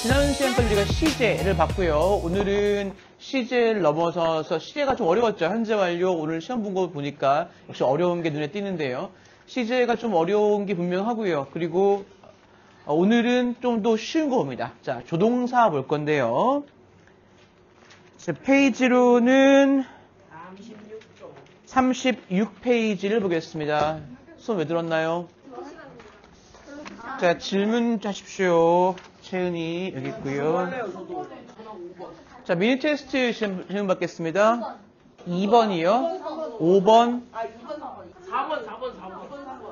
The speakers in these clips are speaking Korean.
지난 시간까지 우리가 시제를 봤고요. 오늘은 시제를 넘어서서 시제가 좀 어려웠죠. 현재 완료 오늘 시험 본 거 보니까 역시 어려운 게 눈에 띄는데요. 시제가 좀 어려운 게 분명하고요. 그리고 오늘은 좀 더 쉬운 거 봅니다. 자, 조동사 볼 건데요. 자, 페이지로는 36페이지를 보겠습니다. 손 왜 들었나요? 자, 질문 하십시오. 채은이 여기 있고요. 자, 미니 테스트 질문 받겠습니다. 2번이요. 5번. 4번.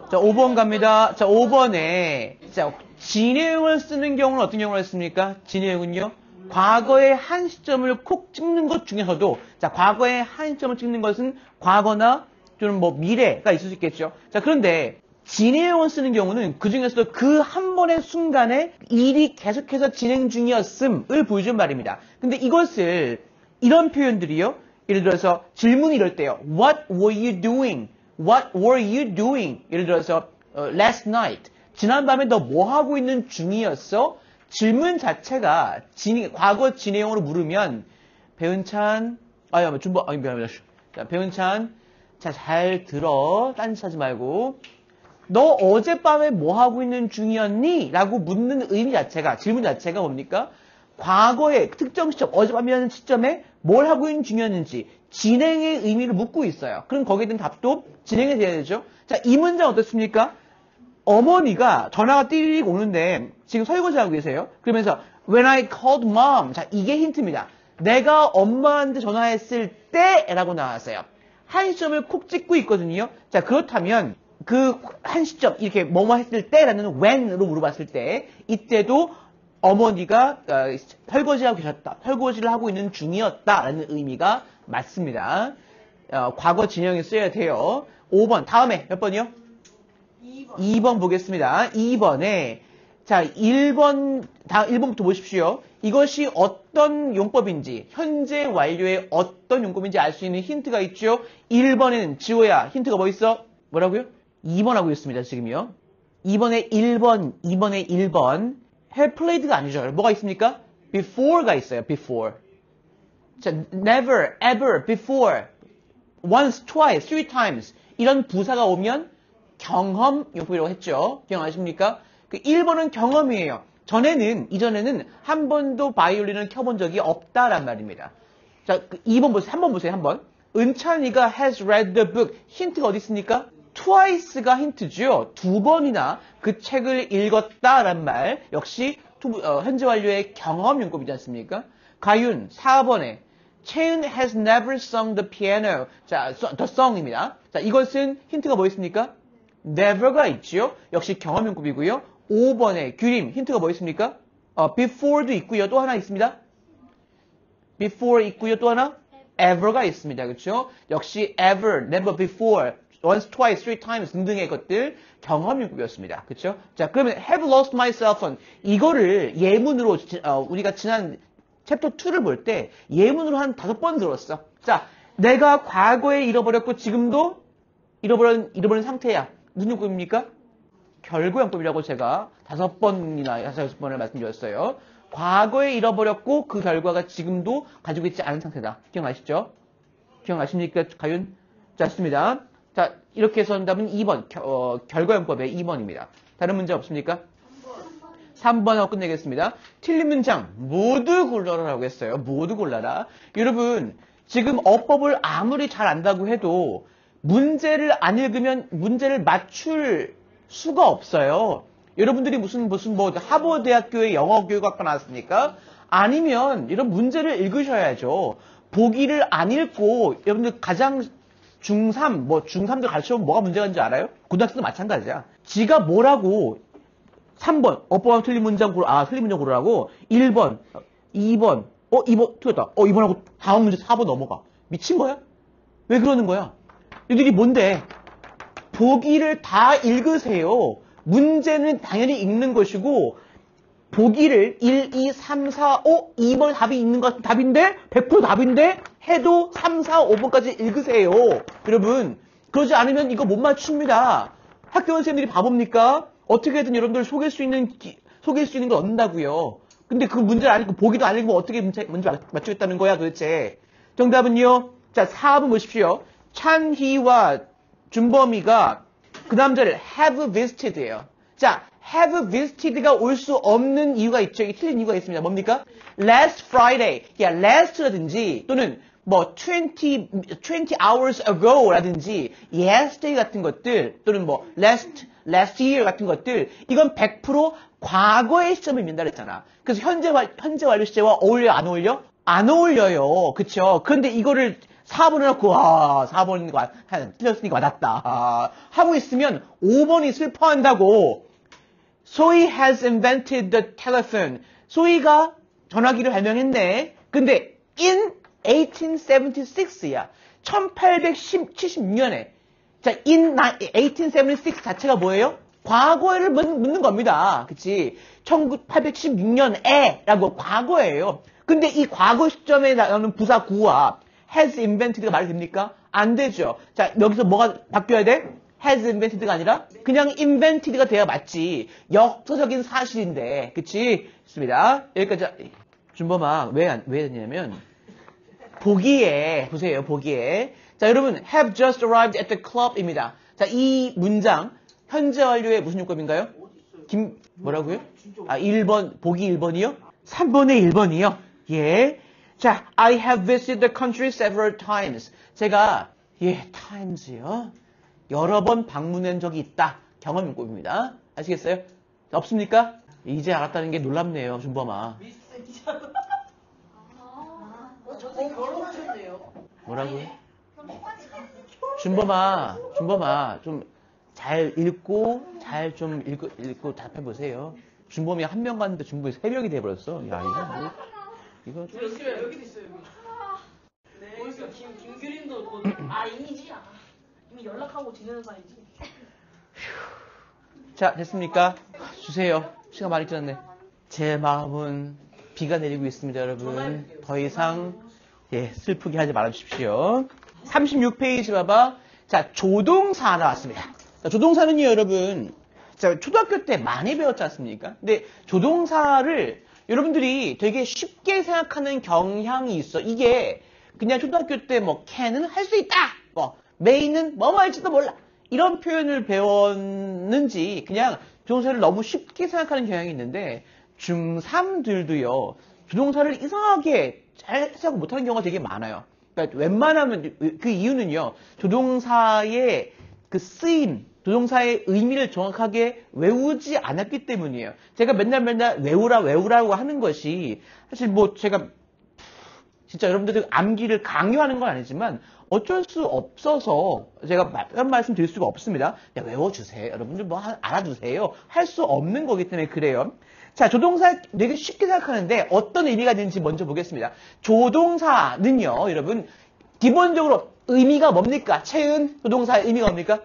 자, 5번 갑니다. 자, 5번에 자, 진행을 쓰는 경우는 어떤 경우를 했습니까? 진행은요. 과거의 한 시점을 콕 찍는 것 중에서도 자, 과거의 한 시점을 찍는 것은 과거나 좀 뭐 미래가 있을 수 있겠죠. 자, 그런데 진행형을 쓰는 경우는 그 중에서도 그 한 번의 순간에 일이 계속해서 진행 중이었음을 보여준 말입니다. 근데 이것을 이런 표현들이요. 예를 들어서 질문이 이럴 때요. What were you doing? What were you doing? 예를 들어서 last night. 지난밤에 너 뭐 하고 있는 중이었어? 질문 자체가 과거 진행형으로 물으면 배은찬 미안합니다. 자, 배은찬 자, 잘 들어. 딴짓하지 말고 너 어젯밤에 뭐 하고 있는 중이었니? 라고 묻는 의미 자체가, 질문 자체가 뭡니까? 과거의 특정 시점, 어젯밤이라는 시점에 뭘 하고 있는 중이었는지, 진행의 의미를 묻고 있어요. 그럼 거기에 대한 답도 진행이 돼야 되죠? 자, 이 문장 어떻습니까? 어머니가 전화가 띠릭 오는데, 지금 설거지하고 계세요. 그러면서, when I called mom. 자, 이게 힌트입니다. 내가 엄마한테 전화했을 때, 라고 나왔어요. 한 시점을 콕 찍고 있거든요. 자, 그렇다면, 그 한 시점 이렇게 뭐뭐 했을 때라는 when으로 물어봤을 때 이때도 어머니가 설거지하고 계셨다. 설거지를 하고 있는 중이었다라는 의미가 맞습니다. 과거 진행에 써야 돼요. 5번 다음에 몇 번이요? 2번 보겠습니다. 2번에 자 1번부터 보십시오. 이것이 어떤 용법인지 현재 완료의 어떤 용법인지 알 수 있는 힌트가 있죠. 1번에는 지호야 힌트가 뭐 있어? 뭐라고요? 2번 하고 있습니다, 지금요. 2번에 1번. have played가 아니죠. 뭐가 있습니까? before가 있어요, before. 자, never, ever, before, once, twice, three times. 이런 부사가 오면 경험 용법이라고 했죠. 기억나십니까? 그 1번은 경험이에요. 이전에는 한 번도 바이올린을 켜본 적이 없다란 말입니다. 자, 2번 보세요. 3번 보세요, 한번. 은찬이가 has read the book. 힌트가 어디 있습니까? twice가 힌트죠. 2번이나 그 책을 읽었다란 말 역시 현재 완료의 경험 용법이지 않습니까? 가윤 4번에 채은 has never sung the piano. 자, the song입니다. 자, 이것은 힌트가 뭐 있습니까? never가 있죠. 역시 경험 용법이고요. 5번에 규림 힌트가 뭐 있습니까? before도 있고요. 또 하나 있습니다. before 있고요. 또 하나 ever가 있습니다. 그렇죠? 역시 ever, never before, once, twice, three times 등등의 것들 경험용법이었습니다. 그렇죠? 자, 그러면 have lost my cell phone 이거를 예문으로 우리가 지난 챕터 2를 볼 때 예문으로 한 5번 들었어. 자, 내가 과거에 잃어버렸고 지금도 잃어버린 상태야. 무슨 용법입니까? 결과용법이라고 제가 5번이나 6번을 말씀드렸어요. 과거에 잃어버렸고 그 결과가 지금도 가지고 있지 않은 상태다. 기억나시죠? 기억나십니까? 가윤? 자, 좋습니다. 자, 이렇게 해서 정답은 2번, 결과용법의 2번입니다. 다른 문제 없습니까? 3번 하고 끝내겠습니다. 틀린 문장 모두 골라라라고 했어요. 모두 골라라. 여러분, 지금 어법을 아무리 잘 안다고 해도 문제를 안 읽으면 문제를 맞출 수가 없어요. 여러분들이 무슨 하버드 대학교의 영어 교육학과 나왔습니까? 아니면 이런 문제를 읽으셔야죠. 보기를 안 읽고 여러분들 가장 중3들 가르쳐보면 뭐가 문제가 있는지 알아요? 고등학생도 마찬가지야. 지가 뭐라고 3번 어법하고 틀린 문장 고르라고 1번 2번 2번 틀렸다. 2번하고 다음 문제 4번 넘어가. 미친 거야? 왜 그러는 거야? 너희들이 뭔데? 보기를 다 읽으세요. 문제는 당연히 읽는 것이고 보기를 1, 2, 3, 4, 5, 2번 답이 있는 것 답인데 100% 답인데 해도 3, 4, 5번까지 읽으세요. 여러분 그러지 않으면 이거 못 맞춥니다. 학교 선생님들이 바보입니까? 어떻게든 여러분들 속일 수 있는 걸 얻는다고요. 근데 그 문제를 안 읽고 보기도 안 읽으면 어떻게 문제 맞추겠다는 거야 도대체. 정답은요. 자, 4번 보십시오. 찬희와 준범이가 그 남자를 have visited예요. 자, have visited가 올 수 없는 이유가 있죠. 이게 틀린 이유가 있습니다. 뭡니까? Last Friday. last라든지 또는 뭐 20 hours ago라든지 yesterday 같은 것들 또는 뭐 last year 같은 것들 이건 100% 과거의 시점을 의미한다 그랬잖아. 그래서 현재 완료 시제와 어울려 안 어울려? 안 어울려요. 그쵸? 그런데 이거를 4번을 넣고 4번 틀렸으니까 맞았다 하고 있으면 5번이 슬퍼한다고. 소희 has invented the telephone. 소희가 전화기를 발명했네. 근데 in 1876야. 1876년에. 자, in 1876 자체가 뭐예요? 과거를 묻는 겁니다. 그치? 1876년에 라고 과거예요. 근데 이 과거 시점에 나오는 부사 구와 has invented가 말이 됩니까? 안 되죠. 자, 여기서 뭐가 바뀌어야 돼? has invented가 아니라 그냥 invented가 돼야 맞지. 역사적인 사실인데. 그치? 좋습니다. 여기까지. 준범아, 왜 했냐면 보기에, 보세요, 보기에. 자, 여러분, have just arrived at the club입니다. 자, 이 문장, 현재 완료의 무슨 요법인가요? 뭐라고요? 1번, 보기 1번이요? 3번의 1번이요? 예. 자, I have visited the country several times. 제가, times요. 여러 번 방문한 적이 있다. 경험요법입니다. 아시겠어요? 없습니까? 이제 알았다는 게 놀랍네요, 준범아. 뭐라고요? 준범아, 좀 잘 읽고 답해보세요. 준범이 한 명 갔는데 준범이 3명이 돼버렸어. 야, 이거. 여기도 있어요, 여기. 네. 어딨어? 김규림도 곧, 이미지? 이미 연락하고 지내는 사이지. 자, 됐습니까? 주세요. 시간 많이 지났네. 제 마음은 비가 내리고 있습니다, 여러분. 더 이상, 슬프게 하지 말아주십시오. 36페이지 봐봐. 자, 조동사 나왔습니다. 자, 조동사는요, 여러분. 자, 초등학교 때 많이 배웠지 않습니까? 근데 조동사를 여러분들이 되게 쉽게 생각하는 경향이 있어. 이게 그냥 초등학교 때 뭐 can은 할 수 있다. may는 뭐뭐 할지도 몰라. 이런 표현을 배웠는지 그냥 조동사를 너무 쉽게 생각하는 경향이 있는데 중3들도요. 조동사를 이상하게 잘 생각 못하는 경우가 되게 많아요. 그러니까 웬만하면 그 이유는요. 조동사의 그 쓰임, 조동사의 의미를 정확하게 외우지 않았기 때문이에요. 제가 맨날 외우라고 하는 것이 사실 뭐 제가 진짜 여러분들 암기를 강요하는 건 아니지만 어쩔 수 없어서 제가 한 말씀 드릴 수가 없습니다. 외워주세요. 여러분들 뭐 알아두세요. 할 수 없는 거기 때문에 그래요. 자, 조동사 되게 쉽게 생각하는데 어떤 의미가 있는지 먼저 보겠습니다. 조동사는요, 여러분, 기본적으로 의미가 뭡니까? 채은, 조동사의 의미가 뭡니까?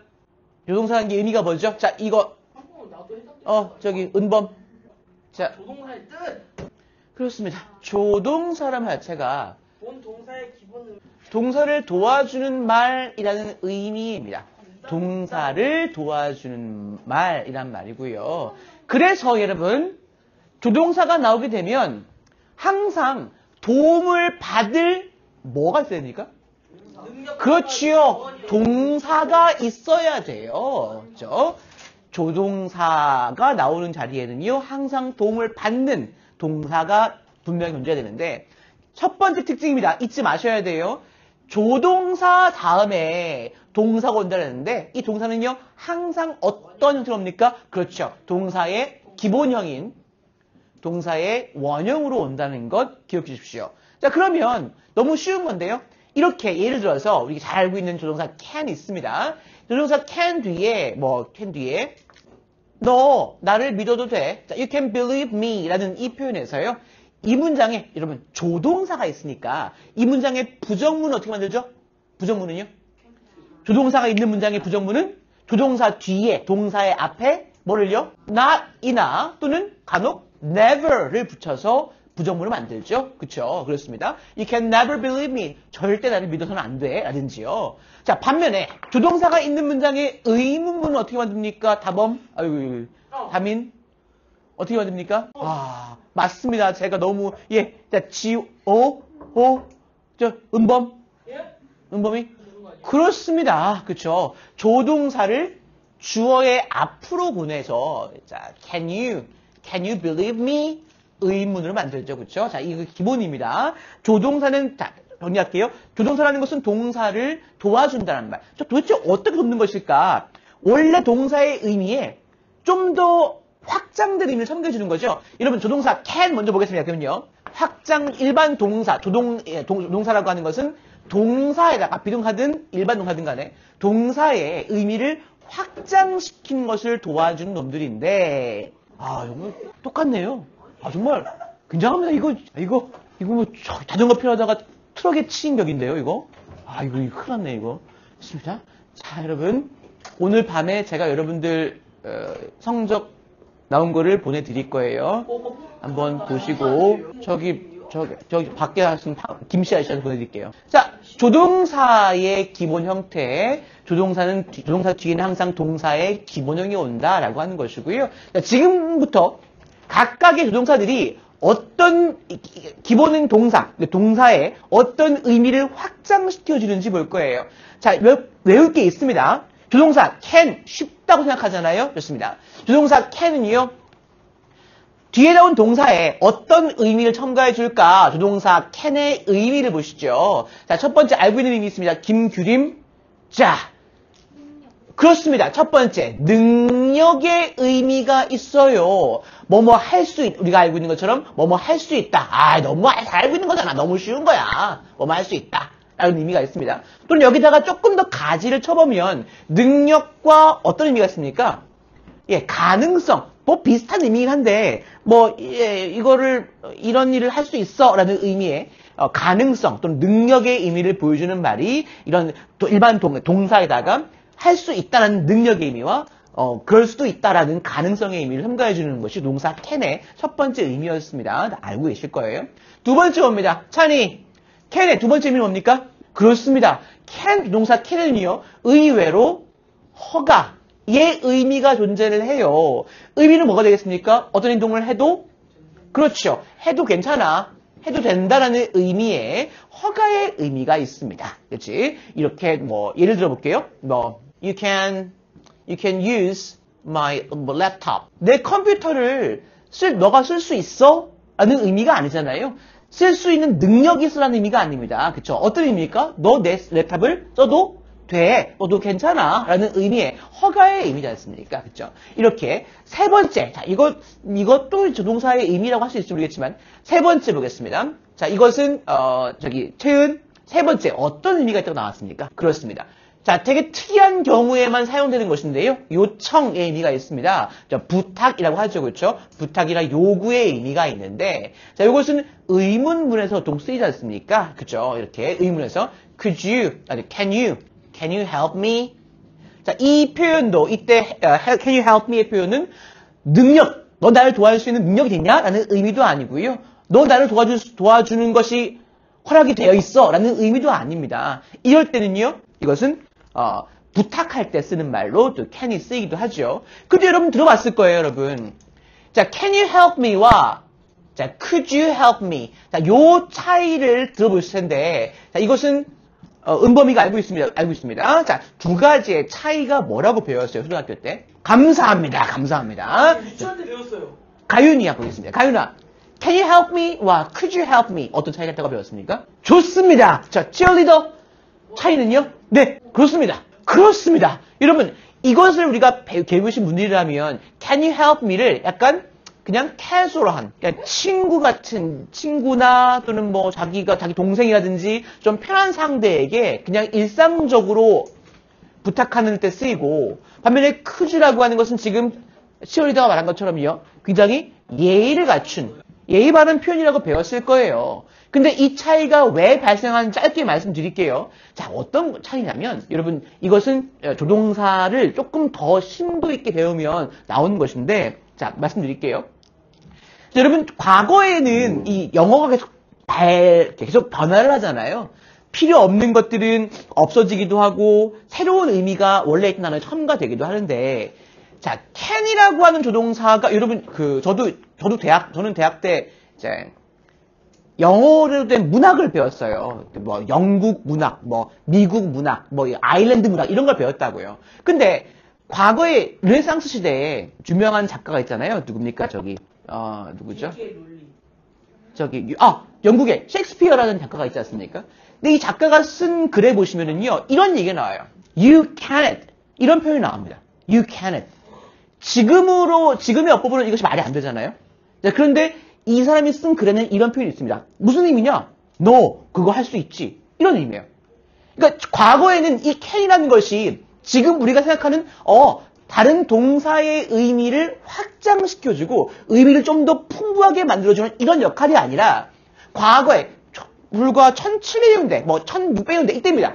조동사의 의미가 뭐죠? 자, 이거, 은범. 자, 조동사의 뜻! 그렇습니다. 조동사란 자체가 본 동사의 기본 동사를 도와주는 말이라는 의미입니다. 동사를 도와주는 말이란 말이고요. 그래서 여러분, 조동사가 나오게 되면 항상 도움을 받을 뭐가 있어야 됩니까? 그렇지요. 동사가 있어야 돼요. 그렇죠? 조동사가 나오는 자리에는요. 항상 도움을 받는 동사가 분명히 존재해야 되는데 첫 번째 특징입니다. 잊지 마셔야 돼요. 조동사 다음에 동사가 온다는데 이 동사는요. 항상 어떤 형태로 옵니까? 그렇죠. 동사의 기본형인 동사의 원형으로 온다는 것 기억해 주십시오. 자, 그러면 너무 쉬운 건데요. 이렇게 예를 들어서 우리가 잘 알고 있는 조동사 can 있습니다. 조동사 can 뒤에 너 나를 믿어도 돼. 자, you can believe me 라는 이 표현에서요. 이 문장에 여러분 조동사가 있으니까 이 문장의 부정문은 어떻게 만들죠? 부정문은요? 조동사가 있는 문장의 부정문은 조동사 뒤에 동사의 앞에 뭐를요? not 이나 또는 간혹 never를 붙여서 부정문을 만들죠. 그쵸? 그렇습니다. You can never believe me. 절대 나를 믿어서는 안 돼. 라든지요. 자, 반면에 조동사가 있는 문장의 의문문은 어떻게 만듭니까? 다민? 어떻게 만듭니까? 아, 맞습니다. 제가 너무, 자, 음범? 예? 음범이? 그렇습니다. 그쵸. 조동사를 주어의 앞으로 보내서, 자, can you believe me? 의문으로 만들죠. 그쵸? 자, 이거 기본입니다. 조동사는, 자, 정리할게요. 조동사라는 것은 동사를 도와준다는 말. 저 도대체 어떻게 돕는 것일까? 원래 동사의 의미에 좀 더 확장된 의미를 첨가해주는 거죠. 여러분, 조동사 can 먼저 보겠습니다. 그러면요. 일반 동사, 동사라고 하는 것은 동사에다가 비동사든 일반 동사든 간에 동사의 의미를 확장시키는 것을 도와주는 놈들인데, 아, 정말 똑같네요. 아, 정말 굉장합니다. 이거 뭐 자전거 필요하다가 트럭에 치인 격인데요, 이거. 아, 이거 큰일 났네, 이거. 좋습니다. 자, 여러분. 오늘 밤에 제가 여러분들, 성적 나온 거를 보내드릴 거예요. 한번 보시고, 저기 밖에 하신 김씨 아저씨한테 보내드릴게요. 자, 조동사의 기본 형태. 조동사 뒤에는 항상 동사의 기본형이 온다라고 하는 것이고요. 자, 지금부터 각각의 조동사들이 어떤 기본은 동사에 어떤 의미를 확장시켜주는지 볼 거예요. 자, 외울 게 있습니다. 조동사 can 쉽다고 생각하잖아요. 좋습니다. 조동사 can은요. 뒤에 나온 동사에 어떤 의미를 첨가해 줄까? 조동사 can의 의미를 보시죠. 자, 첫 번째 알고 있는 의미 있습니다. 김규림. 자, 그렇습니다. 첫 번째, 능력의 의미가 있어요. 우리가 알고 있는 것처럼, 할 수 있다. 아, 너무 잘 알고 있는 거잖아. 너무 쉬운 거야. 할 수 있다. 라는 의미가 있습니다. 또는 여기다가 조금 더 가지를 쳐보면, 능력과 어떤 의미가 있습니까? 가능성. 비슷한 의미긴 한데, 이런 일을 할 수 있어. 라는 의미의, 가능성 또는 능력의 의미를 보여주는 말이, 이런, 일반 동사에다가, 할 수 있다라는 능력의 의미와 그럴 수도 있다라는 가능성의 의미를 첨가해주는 것이 동사 can의 첫 번째 의미였습니다. 알고 계실 거예요. 두 번째 봅니다. 찬이, can의 두 번째 의미는 뭡니까? 그렇습니다. 동사 can은요, 의외로 허가의 의미가 존재를 해요. 의미는 뭐가 되겠습니까? 어떤 행동을 해도, 그렇죠. 해도 괜찮아. 해도 된다라는 의미의 허가의 의미가 있습니다. 그렇지? 이렇게 예를 들어 볼게요. you can use my laptop. 내 컴퓨터를 너가 쓸 수 있어? 라는 의미가 아니잖아요. 쓸 수 있는 능력이 있으라는 의미가 아닙니다. 그쵸? 어떤 의미입니까? 너 내 랩탑을 써도 돼. 너도 괜찮아. 라는 의미의 허가의 의미지 않습니까? 그쵸? 이렇게 세 번째. 자, 이것도 조동사의 의미라고 할 수 있을지 모르겠지만 세 번째 보겠습니다. 자, 이것은 채은 세 번째 어떤 의미가 있다고 나왔습니까? 그렇습니다. 자, 되게 특이한 경우에만 사용되는 것인데요. 요청의 의미가 있습니다. 부탁이라고 하죠. 그렇죠? 부탁이나 요구의 의미가 있는데, 자, 이것은 의문문에서 보통 쓰이지 않습니까? 그렇죠? 이렇게 의문에서 can you help me? 자, 이 표현도 이때 can you help me의 표현은 능력, 너 나를 도와줄 수 있는 능력이 되냐? 라는 의미도 아니고요. 너 나를 도와주는 것이 허락이 되어 있어 라는 의미도 아닙니다. 이럴 때는요. 이것은 부탁할 때 쓰는 말로 또 can이 쓰이기도 하죠. 근데 여러분 들어봤을 거예요, 여러분. 자, can you help me와 자, could you help me? 자, 요 차이를 들어보실 텐데, 자, 이것은 은범이가 알고 있습니다. 자, 두 가지의 차이가 뭐라고 배웠어요, 초등학교 때? 감사합니다. 유치원때 배웠어요. 가윤이야 보겠습니다. 가윤아, can you help me?와 could you help me? 어떤 차이가 있다고 배웠습니까? 좋습니다. 자, cheerleader 차이는요? 네, 그렇습니다. 여러분, 이것을 우리가 배우신 분들이라면 can you help me를 약간 그냥 casual한, 그냥 친구나 또는 자기 동생이라든지 좀 편한 상대에게 그냥 일상적으로 부탁하는 때 쓰이고, 반면에 could라고 하는 것은 지금 치어리더가 말한 것처럼요, 굉장히 예의를 갖춘, 예의 바른 표현이라고 배웠을 거예요. 근데 이 차이가 왜 발생하는지 짧게 말씀드릴게요. 자, 어떤 차이냐면, 여러분, 이것은 조동사를 조금 더 심도 있게 배우면 나오는 것인데, 자, 말씀드릴게요. 자, 여러분, 과거에는 이 영어가 계속 변화를 하잖아요. 필요 없는 것들은 없어지기도 하고, 새로운 의미가 원래 있던 단어에 첨가되기도 하는데, 자, can이라고 하는 조동사가 여러분 저는 대학 때 이제 영어로 된 문학을 배웠어요. 뭐 영국 문학, 뭐 미국 문학, 뭐 아일랜드 문학 이런 걸 배웠다고요. 근데 과거에 르네상스 시대에 유명한 작가가 있잖아요. 누굽니까? 누구죠? 영국에 셰익스피어라는 작가가 있지 않습니까? 근데 이 작가가 쓴 글에 보시면은요, 이런 얘기가 나와요. You cannot. 이런 표현이 나옵니다. You cannot. 지금의 어법으로는 이것이 말이 안 되잖아요? 자, 그런데 이 사람이 쓴 글에는 이런 표현이 있습니다. 무슨 의미냐? 너 그거 할 수 있지. 이런 의미예요. 그러니까 과거에는 이 can이라는 것이 지금 우리가 생각하는 다른 동사의 의미를 확장시켜주고 의미를 좀 더 풍부하게 만들어주는 이런 역할이 아니라 과거에 불과 1700년대, 1600년대 이때입니다.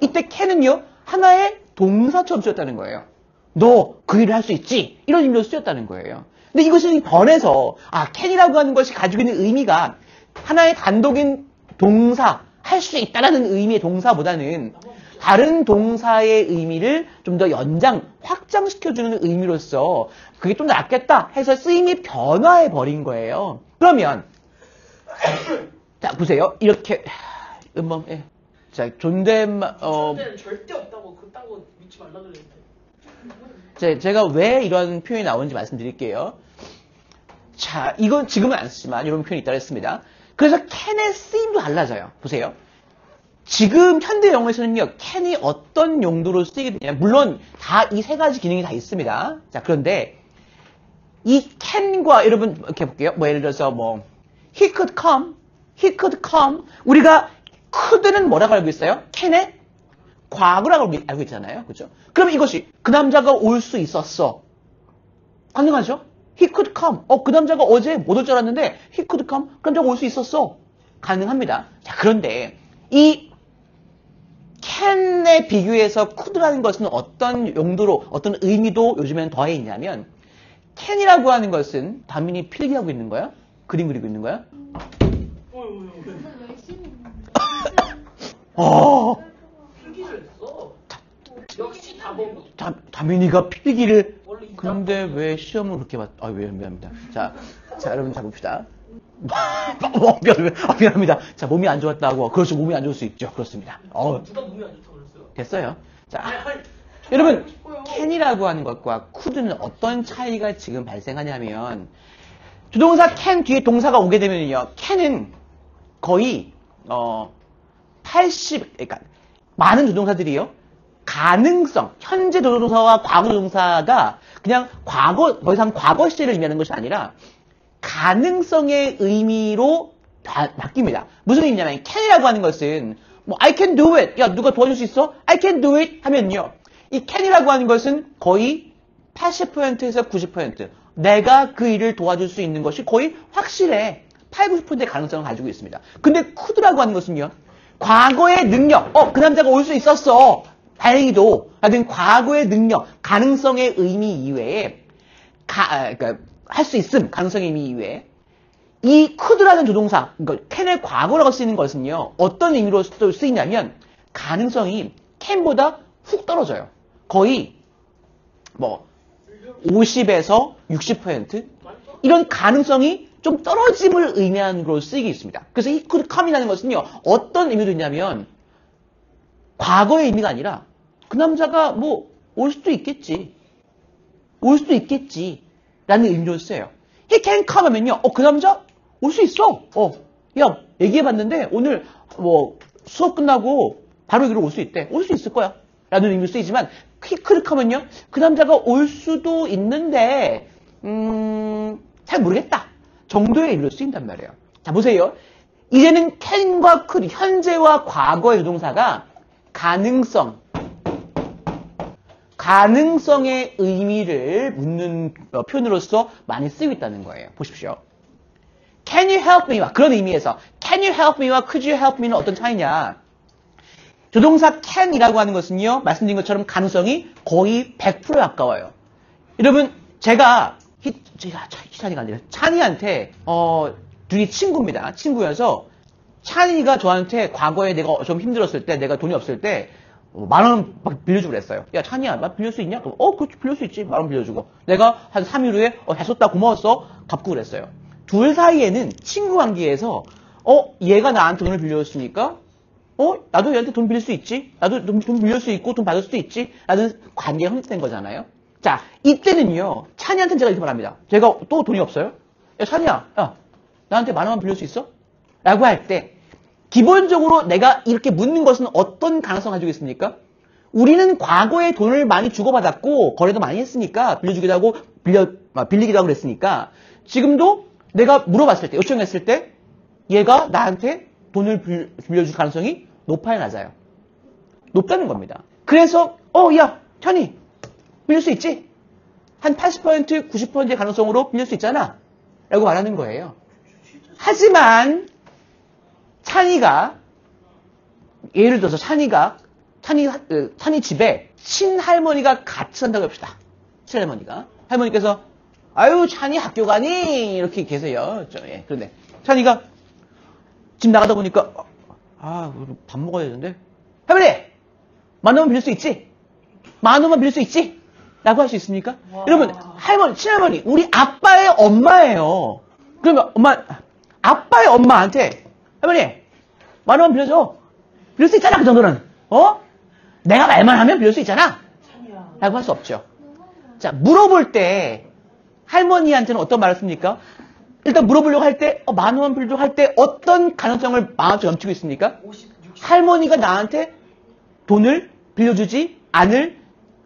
이때 can은요 하나의 동사처럼 쓰였다는 거예요. 너 그 일을 할 수 있지? 이런 의미로 쓰였다는 거예요. 근데 이것이 변해서 can이라고 하는 것이 가지고 있는 의미가 하나의 단독인 동사, 할 수 있다라는 의미의 동사보다는 다른 동사의 의미를 좀 더 확장시켜주는 의미로서 그게 좀 낫겠다 해서 쓰임이 변화해버린 거예요. 그러면 자 보세요. 이렇게 자 존댓말 존댓말은 절대 없다고 그딴 거 믿지 말라 그랬는데. 제가 왜 이런 표현이 나오는지 말씀드릴게요. 자, 이건 지금은 안 쓰지만 이런 표현이 있다고 했습니다. 그래서 can의 쓰임도 달라져요. 보세요. 지금 현대 영어에서는요, can이 어떤 용도로 쓰이게 되냐. 물론 다 이 세 가지 기능이 다 있습니다. 자, 그런데 이 can과 여러분 이렇게 볼게요. 예를 들어서 he could come. 우리가 could는 뭐라고 알고 있어요? can의 과거라고 알고 있잖아요. 그죠? 그럼 이것이 그 남자가 올 수 있었어. 가능하죠? He could come. 그 남자가 어제 못 올 줄 알았는데 he could come. 그 남자가 올 수 있었어. 가능합니다. 자, 그런데 이 can에 비교해서 could라는 것은 어떤 용도로, 어떤 의미도 요즘에는 더해 있냐면 can이라고 하는 것은 다민이 필기하고 있는 거야? 그림 그리고 있는 거야? 필기를 했어. 역시 다범이. 다민이가 필기를 근데 왜 시험을 그렇게 미안합니다. 자, 여러분 봅시다. 미안합니다. 자, 몸이 안 좋았다고. 그렇죠. 몸이 안 좋을 수 있죠. 그렇습니다. 누가 몸이 안 좋다고 그랬어요? 됐어요. 자, 여러분, can이라고 하는 것과 could는 어떤 차이가 지금 발생하냐면, 조동사 can 뒤에 동사가 오게 되면요, can은 거의, 그러니까, 많은 조동사들이요, 가능성, 현재 조동사와 과거 조동사가 그냥 더 이상 과거 시제를 의미하는 것이 아니라, 가능성의 의미로 바뀝니다. 무슨 의미냐면 can이라고 하는 것은 I can do it. 야, 누가 도와줄 수 있어? I can do it 하면요. 이 can이라고 하는 것은 거의 80%에서 90% 내가 그 일을 도와줄 수 있는 것이 거의 확실해. 80~90%의 가능성을 가지고 있습니다. 근데 could라고 하는 것은요. 과거의 능력. 그 남자가 올 수 있었어. 다행히도. 하여튼 과거의 능력, 가능성의 의미 이외에 그러니까 할 수 있음, 가능성의 의미 이외에 이 could라는 조동사, 그러니까 can의 과거라고 쓰이는 것은요. 어떤 의미로 쓰이냐면 가능성이 can보다 훅 떨어져요. 거의 50에서 60% 이런 가능성이 좀 떨어짐을 의미하는 걸로 쓰이게 있습니다. 그래서 이 could come이라는 것은요. 어떤 의미도 있냐면 과거의 의미가 아니라 그 남자가 올 수도 있겠지. 라는 의미로 써요. He can come 하면요. 그 남자 올 수 있어. 야, 얘기해봤는데 오늘 수업 끝나고 바로 여기로 올 수 있대. 올 수 있을 거야. 라는 의미로 쓰이지만 he could come은요. 그 남자가 올 수도 있는데 잘 모르겠다. 정도의 의미로 쓰인단 말이에요. 자, 보세요. 이제는 can과 could, 현재와 과거의 조동사가 가능성의 의미를 묻는 표현으로서 많이 쓰이고 있다는 거예요. 보십시오. Can you help me와 그런 의미에서 Can you help me와 Could you help me는 어떤 차이냐? 조동사 can이라고 하는 것은요. 말씀드린 것처럼 가능성이 거의 100%에 가까워요. 여러분 제가 희찬이가 아니라 찬이한테 둘이 친구입니다. 친구여서 찬이가 저한테 과거에 내가 좀 힘들었을 때 내가 돈이 없을 때 10,000원 막 빌려주고 그랬어요. 야, 찬이야, 나 빌릴 수 있냐? 그렇지, 빌릴 수 있지. 10,000원 빌려주고. 내가 한 3일 후에, 잘 썼다, 고마웠어. 갚고 그랬어요. 둘 사이에는 친구 관계에서, 얘가 나한테 돈을 빌려줬으니까, 나도 얘한테 돈 빌릴 수 있지? 나도 돈 빌릴 수 있고, 돈 받을 수도 있지? 라는 관계가 형성된 거잖아요. 자, 이때는요, 찬이한테는 제가 이렇게 말합니다. 제가 또 돈이 없어요? 야, 찬이야, 야, 나한테 10,000원 빌릴 수 있어? 라고 할 때, 기본적으로 내가 이렇게 묻는 것은 어떤 가능성을 가지고 있습니까? 우리는 과거에 돈을 많이 주고받았고 거래도 많이 했으니까 빌려주기도 하고 빌리기도 하고 그랬으니까 지금도 내가 물어봤을 때 요청했을 때 얘가 나한테 돈을 빌려줄 가능성이 높아야 낮아요? 높다는 겁니다. 그래서 야 찬이 빌릴 수 있지? 한 80% 90%의 가능성으로 빌릴 수 있잖아 라고 말하는 거예요. 하지만 찬이가 예를 들어서 찬이 집에 친할머니가 같이 산다고 합시다. 친할머니가 할머니께서 아유 찬이 학교 가니 이렇게 계세요. 그런데 찬이가 집 나가다 보니까 밥 먹어야 되는데 할머니 10,000원 빌릴 수 있지? 10,000원만 빌릴 수 있지? 라고 할 수 있습니까? 와. 여러분 할머니 친할머니 우리 아빠의 엄마예요. 그러면 아빠의 엄마한테 할머니 10,000원 빌려줘. 빌릴 수 있잖아 그 정도는. 내가 말만 하면 빌릴 수 있잖아. 라고 할 수 없죠. 자 물어볼 때 할머니한테는 어떤 말을 씁니까? 일단 물어보려고 할 때 10,000원 빌려줘 할 때 어떤 가능성을 마음속에 넘치고 있습니까? 50, 60. 할머니가 나한테 돈을 빌려주지 않을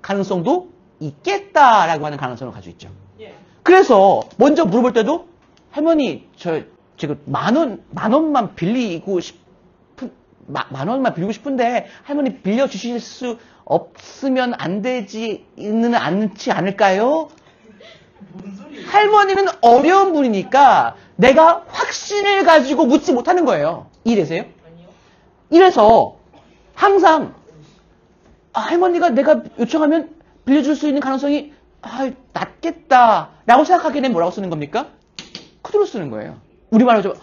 가능성도 있겠다라고 하는 가능성을 가지고 있죠. 예. 그래서 먼저 물어볼 때도 할머니 저 지금 10,000원만 빌리고 만원만 빌리고 싶은데 할머니 빌려주실 수 없으면 안 되지는 않지 않을까요? 할머니는 어려운 분이니까 내가 확신을 가지고 묻지 못하는 거예요. 이해되세요? 이래서 항상 할머니가 내가 요청하면 빌려줄 수 있는 가능성이 낮겠다라고 생각하게 되면 뭐라고 쓰는 겁니까? 그대로 쓰는 거예요. 우리말로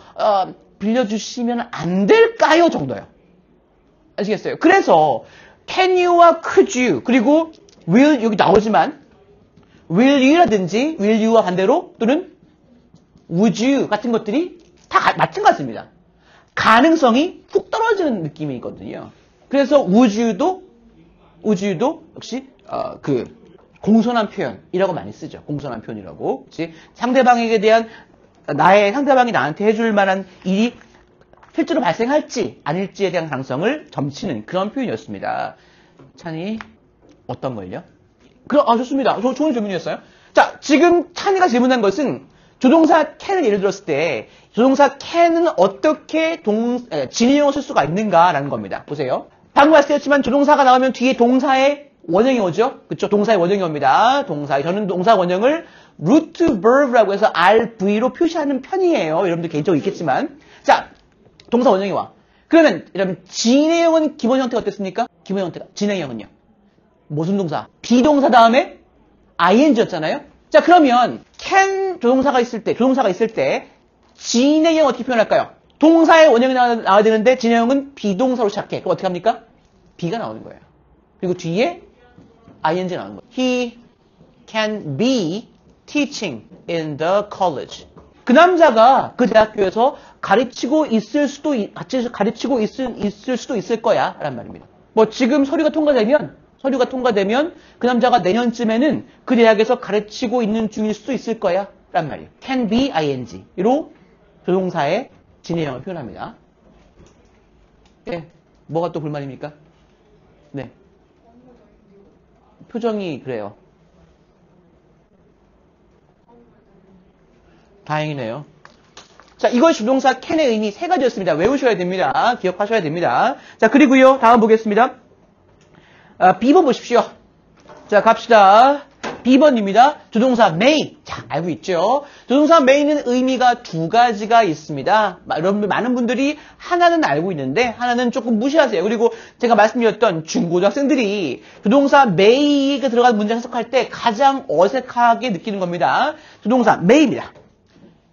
빌려주시면 안 될까요? 정도요. 아시겠어요? 그래서 can you와 could you 그리고 will 여기 나오지만 will you라든지 will you와 반대로 또는 would you 같은 것들이 다 마찬가지입니다. 가능성이 훅 떨어지는 느낌이거든요. 그래서 would you도 역시 공손한 표현이라고 많이 쓰죠. 공손한 표현이라고. 그치? 상대방에게 대한 상대방이 나한테 해줄 만한 일이 실제로 발생할지 아닐지에 대한 가능성을 점치는 그런 표현이었습니다. 찬이 어떤 걸요? 좋습니다. 좋은 질문이었어요. 자, 지금 찬이가 질문한 것은 조동사 can을 예를 들었을 때 조동사 can은 어떻게 진행형을 쓸 수가 있는가라는 겁니다. 보세요. 방금 말씀드렸지만 조동사가 나오면 뒤에 동사의 원형이 오죠? 그쵸? 동사의 원형이 옵니다. 저는 동사 원형을 root verb라고 해서 RV로 표시하는 편이에요. 여러분들 개인적으로 있겠지만. 자, 동사 원형이 와. 그러면 여러분 진행형은 기본 형태가 어땠습니까? 기본 형태가 진행형은요. 무슨 동사? 비동사 다음에 ing였잖아요. 자 그러면 can 조동사가 있을 때 진행형 어떻게 표현할까요? 동사의 원형이 나와야 되는데 진행형은 비동사로 시작해. 그럼 어떻게 합니까? be가 나오는 거예요. 그리고 뒤에 ing 나오는 거예요. He can be teaching in the college. 그 남자가 그 대학교에서 가르치고 있을 수도 있을 거야 라는 말입니다. 뭐 지금 서류가 통과되면 그 남자가 내년쯤에는 그 대학에서 가르치고 있는 중일 수도 있을 거야 라는 말이에요. can be ing로 조동사의 진행형을 표현합니다. 네, 뭐가 또 불만입니까? 네, 표정이 그래요. 다행이네요. 자, 이것이 조동사 can의 의미 세 가지였습니다. 외우셔야 됩니다. 기억하셔야 됩니다. 자, 그리고요, 다음 보겠습니다. B번 보십시오. 자, 갑시다. B번입니다. 조동사 may. 자, 알고 있죠? 조동사 may는 의미가 두 가지가 있습니다. 여러분들 많은 분들이 하나는 알고 있는데 하나는 조금 무시하세요. 그리고 제가 말씀드렸던 중고등학생들이 조동사 may가 들어간 문장 해석할 때 가장 어색하게 느끼는 겁니다. 조동사 may입니다.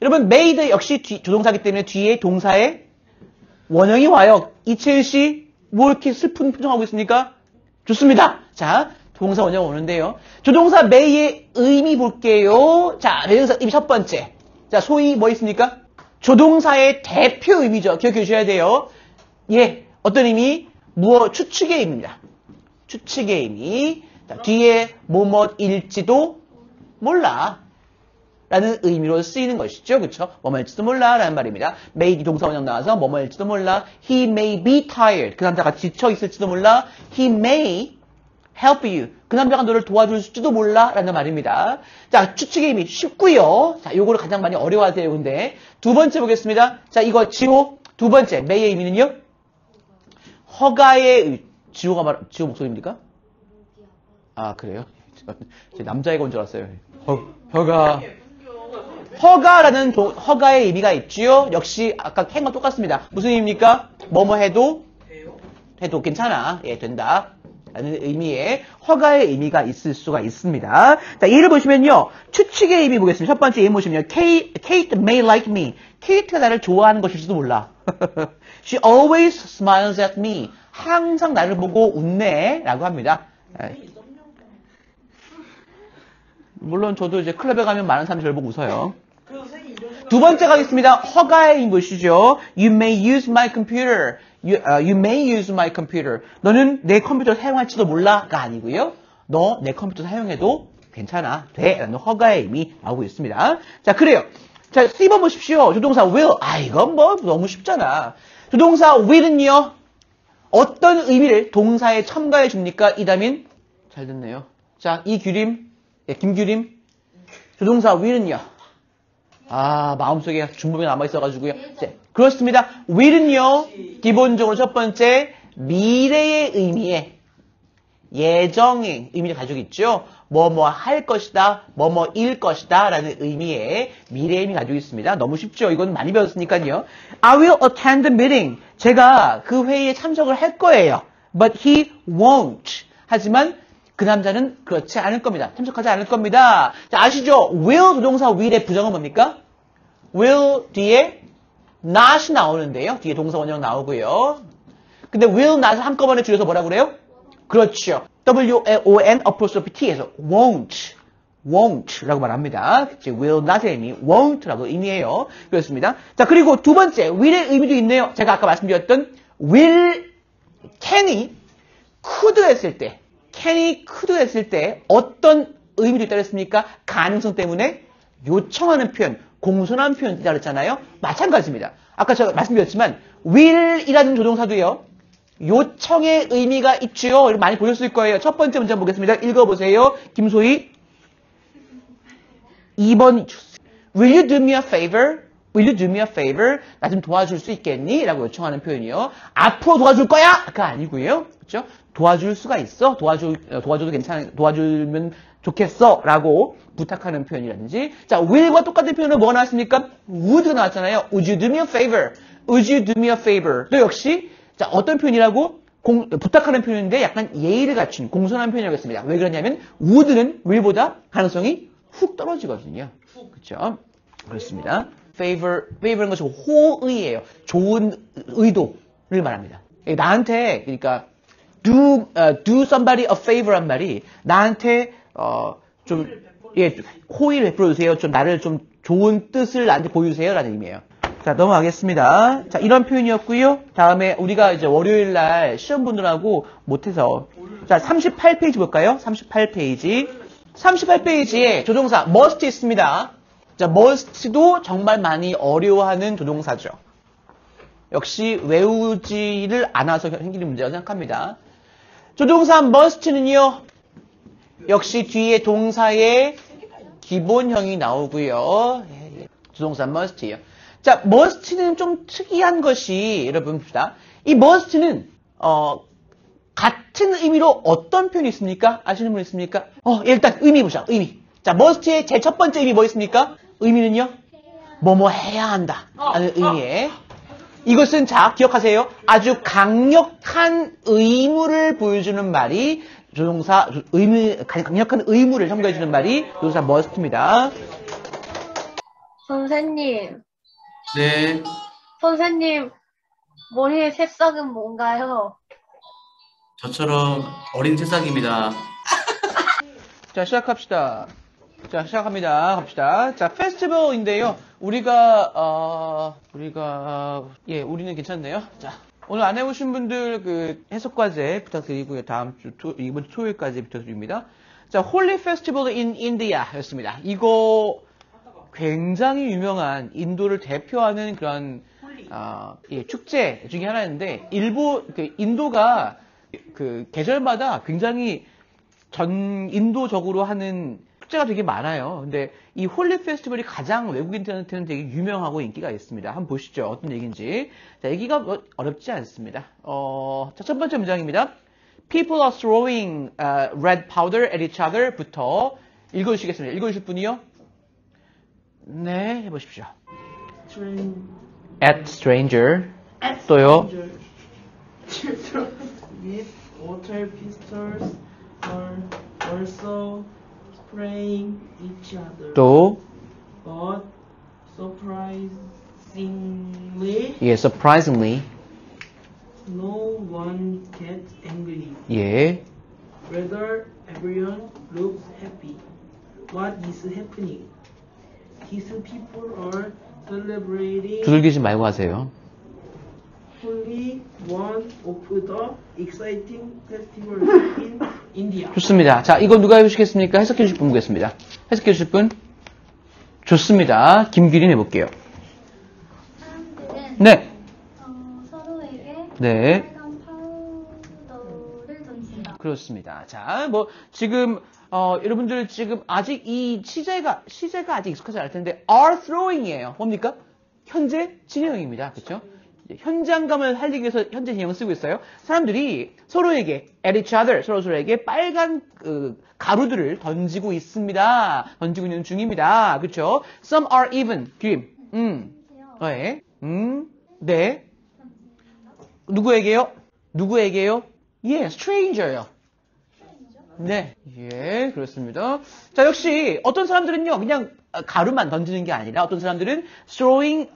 여러분 made 역시 조동사기 때문에 뒤에 동사의 원형이 와요. 이채일 씨 뭐 이렇게 슬픈 표정하고 있습니까? 좋습니다. 자, 동사 원형 오는데요. 조동사 may의 의미 볼게요. 자, 조동사 의미 첫 번째. 자, 소위 뭐 있습니까? 조동사의 대표 의미죠. 기억해 주셔야 돼요. 예, 어떤 의미? 추측의 의미입니다. 추측의 의미. 자, 뒤에 뭐뭐일지도 몰라. 라는 의미로 쓰이는 것이죠. 그쵸? 뭐뭐일지도 몰라. 라는 말입니다. may 동사 원형 나와서 뭐뭐일지도 몰라. He may be tired. 그 남자가 지쳐 있을지도 몰라. He may help you. 그 남자가 너를 도와줄지도 몰라. 라는 말입니다. 자, 추측의 의미 쉽고요. 자, 요거를 가장 많이 어려워하세요. 근데 두 번째 보겠습니다. 자, 이거 지호 두 번째 may의 의미는요. 허가의 지호 목소리입니까? 아, 그래요? 제 남자애가 온 줄 알았어요. 허가의 의미가 있지요. 역시 아까 행과 똑같습니다. 무슨 의미입니까? 뭐뭐 해도 괜찮아. 예, 된다. 라는 의미의 허가의 의미가 있을 수가 있습니다. 자, 예를 보시면요. 추측의 의미 보겠습니다. 첫 번째 예를 보시면요. Kate may like me. 케이트가 나를 좋아하는 것일지도 몰라. She always smiles at me. 항상 나를 보고 웃네. 라고 합니다. 물론 저도 이제 클럽에 가면 많은 사람들이 저를 보고 웃어요. 두 번째 가겠습니다. 허가의 의미 보시죠. You may use my computer. You may use my computer. 너는 내 컴퓨터를 사용할지도 몰라가 아니고요. 너 내 컴퓨터 사용해도 괜찮아. 돼. 라는 허가의 의미 나오고 있습니다. 자, 그래요. 자, C번 보십시오. 조동사 will. 아, 이건 뭐 너무 쉽잖아. 조동사 will은요. 어떤 의미를 동사에 첨가해 줍니까? 이다민? 잘 듣네요. 자, 이규림. 예, 김규림. 조동사 will은요. 아, 마음속에 중범이 남아있어가지고요. 네, 그렇습니다. will은요, 기본적으로 첫 번째, 미래의 의미의 예정의 의미를 가지고 있죠. 뭐뭐 할 것이다, 뭐뭐일 것이다 라는 의미의 미래의 의미 가지고 있습니다. 너무 쉽죠? 이건 많이 배웠으니까요. I will attend the meeting. 제가 그 회의에 참석을 할 거예요. But he won't. 하지만 그 남자는 그렇지 않을 겁니다. 참석하지 않을 겁니다. 자, 아시죠? will 조동사 will의 부정은 뭡니까? will 뒤에 not이 나오는데요. 뒤에 동사 원형 나오고요. 근데 will not을 한꺼번에 줄여서 뭐라 그래요? 그렇죠. W-O-N apostrophe T에서 won't 라고 말합니다. will not의 의미, won't 라고 의미해요. 그렇습니다. 자, 그리고 두 번째, will의 의미도 있네요. 제가 아까 말씀드렸던 can이 could 했을 때 어떤 의미도 있다고 했습니까? 가능성 때문에 요청하는 표현, 공손한 표현이라고 그랬잖아요. 마찬가지입니다. 아까 제가 말씀드렸지만 will이라는 조동사도요. 요청의 의미가 있죠. 많이 보셨을 거예요. 첫 번째 문제 보겠습니다. 읽어보세요. 김소희. 2번. Will you do me a favor? Will you do me a favor? 나 좀 도와줄 수 있겠니? 라고 요청하는 표현이요. 앞으로 도와줄 거야? 가 아니고요. 그렇죠? 도와줄 수가 있어? 도와줘도 괜찮아. 도와주면 좋겠어. 라고 부탁하는 표현이라든지. 자, will과 똑같은 표현은 뭐가 나왔습니까? would가 나왔잖아요. Would you do me a favor? Would you do me a favor? 또 역시 자, 어떤 표현이라고? 부탁하는 표현인데 약간 예의를 갖춘 공손한 표현이라고 했습니다. 왜 그러냐면 would는 will보다 가능성이 훅 떨어지거든요. 그렇죠? 그렇습니다. favor는 것이 호의예요. 좋은 의도를 말합니다. 나한테 그러니까 do somebody a favor란 말이 나한테 좀 호의를 베풀어 주세요. 좀 나를 좀 좋은 뜻을 나한테 보여주세요라는 의미예요. 자, 넘어가겠습니다. 자, 이런 표현이었고요. 다음에 우리가 이제 월요일 날 시험분들하고 못해서 자, 38페이지 볼까요? 38페이지. 38페이지에 조동사 must 있습니다. 자, must도 정말 많이 어려워하는 조동사죠. 역시 외우지를 않아서 생기는 문제라고 생각합니다. 조동사 must는요. 역시 뒤에 동사의 기본형이 나오고요. 조동사 must요. 자, must는 좀 특이한 것이 여러분 봅시다. 이 must는 같은 의미로 어떤 표현이 있습니까? 아시는 분 있습니까? 일단 의미 보자. 의미. 자, must의 제 첫 번째 의미 뭐 있습니까? 의미는요. 뭐뭐 해야 한다 라는 의미에 이것은 자, 기억하세요. 아주 강력한 의무를 보여주는 말이 조동사 강력한 의무를 첨가해주는 말이 조동사 must입니다. 선생님, 네, 선생님, 머리의 새싹은 뭔가요? 저처럼 어린 새싹입니다. 자, 시작합시다. 자, 시작합니다. 갑시다. 자, 페스티벌인데요. 우리는 괜찮네요. 자, 오늘 안 해보신 분들 그 해석과제 부탁드리고요. 이번 주 토요일까지 부탁드립니다. 자, 홀리 페스티벌 인 인디아 였습니다. 이거 굉장히 유명한 인도를 대표하는 그런 축제 중에 하나인데 인도가 그 계절마다 굉장히 전 인도적으로 하는 축제가 되게 많아요. 근데 이 홀리 페스티벌이 가장 외국인들한테는 되게 유명하고 인기가 있습니다. 한번 보시죠. 어떤 얘기인지. 자, 얘기가 뭐 어렵지 않습니다. 자, 첫 번째 문장입니다. People are throwing red powder at each other 부터 읽어주시겠습니다. 읽어주실 분이요? 네, 해보십시오. At stranger. 또요? Children with water pistols are also spraying each other. 또 But surprisingly, 예, surprisingly. no one gets angry. 예. Rather, everyone looks happy. What is happening? These people are celebrating 두들기지 말고 하세요. only one of the exciting festivals in India. 좋습니다. 자, 이거 누가 해주시겠습니까? 해석해 주실 분 보겠습니다. 해석해 주실 분? 좋습니다. 김규린 해볼게요. 사람들은 네. 서로에게 네. 빨간 파우더를 던진다. 그렇습니다. 자, 뭐, 지금, 여러분들 지금 아직 이 시제가 아직 익숙하지 않을 텐데, are throwing이에요. 뭡니까? 현재 진행형입니다. 그렇죠? 현장감을 살리기 위해서 현재 진행을 쓰고 있어요. 사람들이 서로에게, at each other, 서로에게 빨간 가루들을 던지고 있습니다. 던지고 있는 중입니다. 그렇죠? Some are even, 규림. 네. 네. 누구에게요? 예, stranger요. 네. 예, 그렇습니다. 자, 역시 어떤 사람들은요, 그냥 가루만 던지는 게 아니라 어떤 사람들은 throwing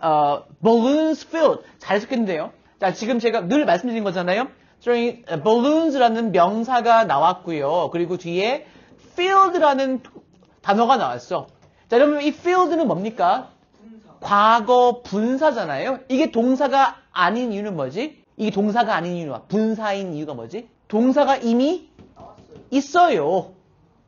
balloons filled. 잘 해석했는데요. 자, 지금 제가 늘 말씀드린 거잖아요. throwing balloons라는 명사가 나왔고요. 그리고 뒤에 filled라는 단어가 나왔어. 자, 그러면 이 filled는 뭡니까? 과거 분사잖아요. 이게 동사가 아닌 이유는 뭐지? 이게 동사가 아닌 이유는 분사인 이유가 뭐지? 동사가 이미 있어요.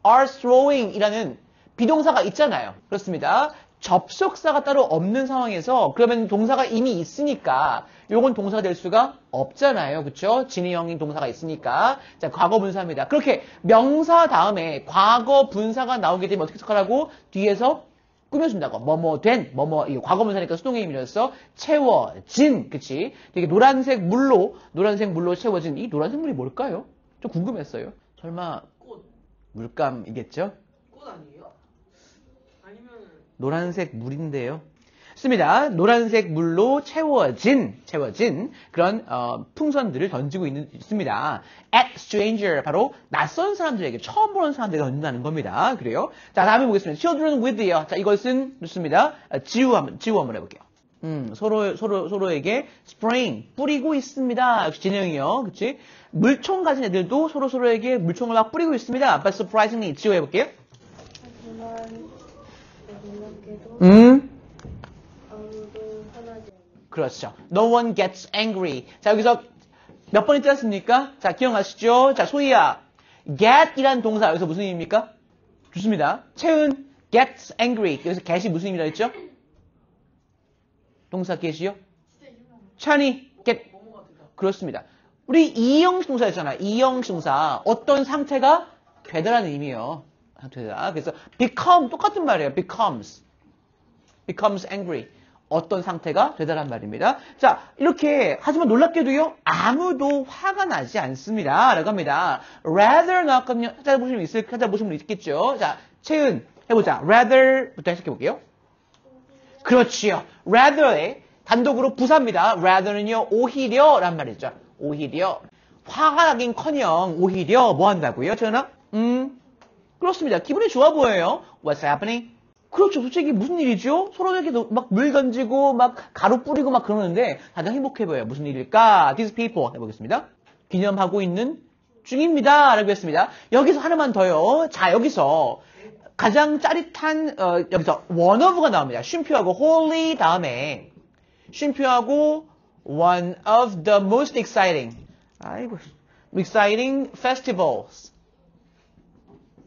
are throwing이라는 비동사가 있잖아요. 그렇습니다. 접속사가 따로 없는 상황에서 그러면 동사가 이미 있으니까 요건 동사가 될 수가 없잖아요. 그렇죠? 진행형인 동사가 있으니까. 자, 과거 분사입니다. 그렇게 명사 다음에 과거 분사가 나오게 되면 어떻게 해석하라고? 뒤에서 꾸며준다고. 뭐뭐 된, 이거 과거 분사니까 수동의 의미로서 채워진, 그치? 되게 노란색 물로 채워진 이 노란색 물이 뭘까요? 좀 궁금했어요. 설마 꽃. 물감이겠죠? 꽃 아니에요? 아니면 노란색 물인데요. 씁니다. 노란색 물로 채워진 그런 풍선들을 던지고 있습니다. At stranger, 바로 낯선 사람들에게, 처음 보는 사람들에게 던진다는 겁니다. 그래요? 자, 다음에 보겠습니다. Children with요. 자, 이것은 좋습니다. 지우 한번 해볼게요. 서로에게 spraying, 뿌리고 있습니다. 역시 진행이요. 그치? 물총 가진 애들도 서로에게 물총을 막 뿌리고 있습니다. But surprisingly, 지우 해볼게요. 하지만 놀랍게도 아무도 화나지 않는다. 그렇죠. No one gets angry. 자, 여기서 몇 번이 띄었습니까? 자, 기억하시죠? 자, 소희야. get이란 동사, 여기서 무슨 의미입니까? 좋습니다. 채은, gets angry. 여기서 get이 무슨 의미라 했죠? 동사 get이요? 찬이, get. 그렇습니다. 우리 이형식 동사였잖아. 이형식 동사. 어떤 상태가 되다라는 의미예요. 되다. 그래서 become, 똑같은 말이에요. becomes angry. 어떤 상태가 되다란 말입니다. 자, 이렇게 하지만 놀랍게도요. 아무도 화가 나지 않습니다. 라고 합니다. rather 나왔거든요. 찾아보시면 있겠죠. 자, 채은 해보자. rather부터 해석해 볼게요. 그렇지요. rather의 단독으로 부사입니다. rather는요. 오히려란 말이죠. 오히려. 화가 나긴커녕 오히려 뭐 한다고요? 채은아? 그렇습니다. 기분이 좋아 보여요. What's happening? 그렇죠. 솔직히 무슨 일이죠? 서로에게 막 물 던지고 막 가루 뿌리고 막 그러는데 다들 행복해 보여요. 무슨 일일까? These people 해보겠습니다. 기념하고 있는 중입니다. 라고 했습니다. 여기서 하나만 더요. 자, 여기서 가장 짜릿한, 여기서 one of가 나옵니다. 쉼표하고 holy 다음에, 쉼표하고 one of the most exciting. 아이고, exciting festivals.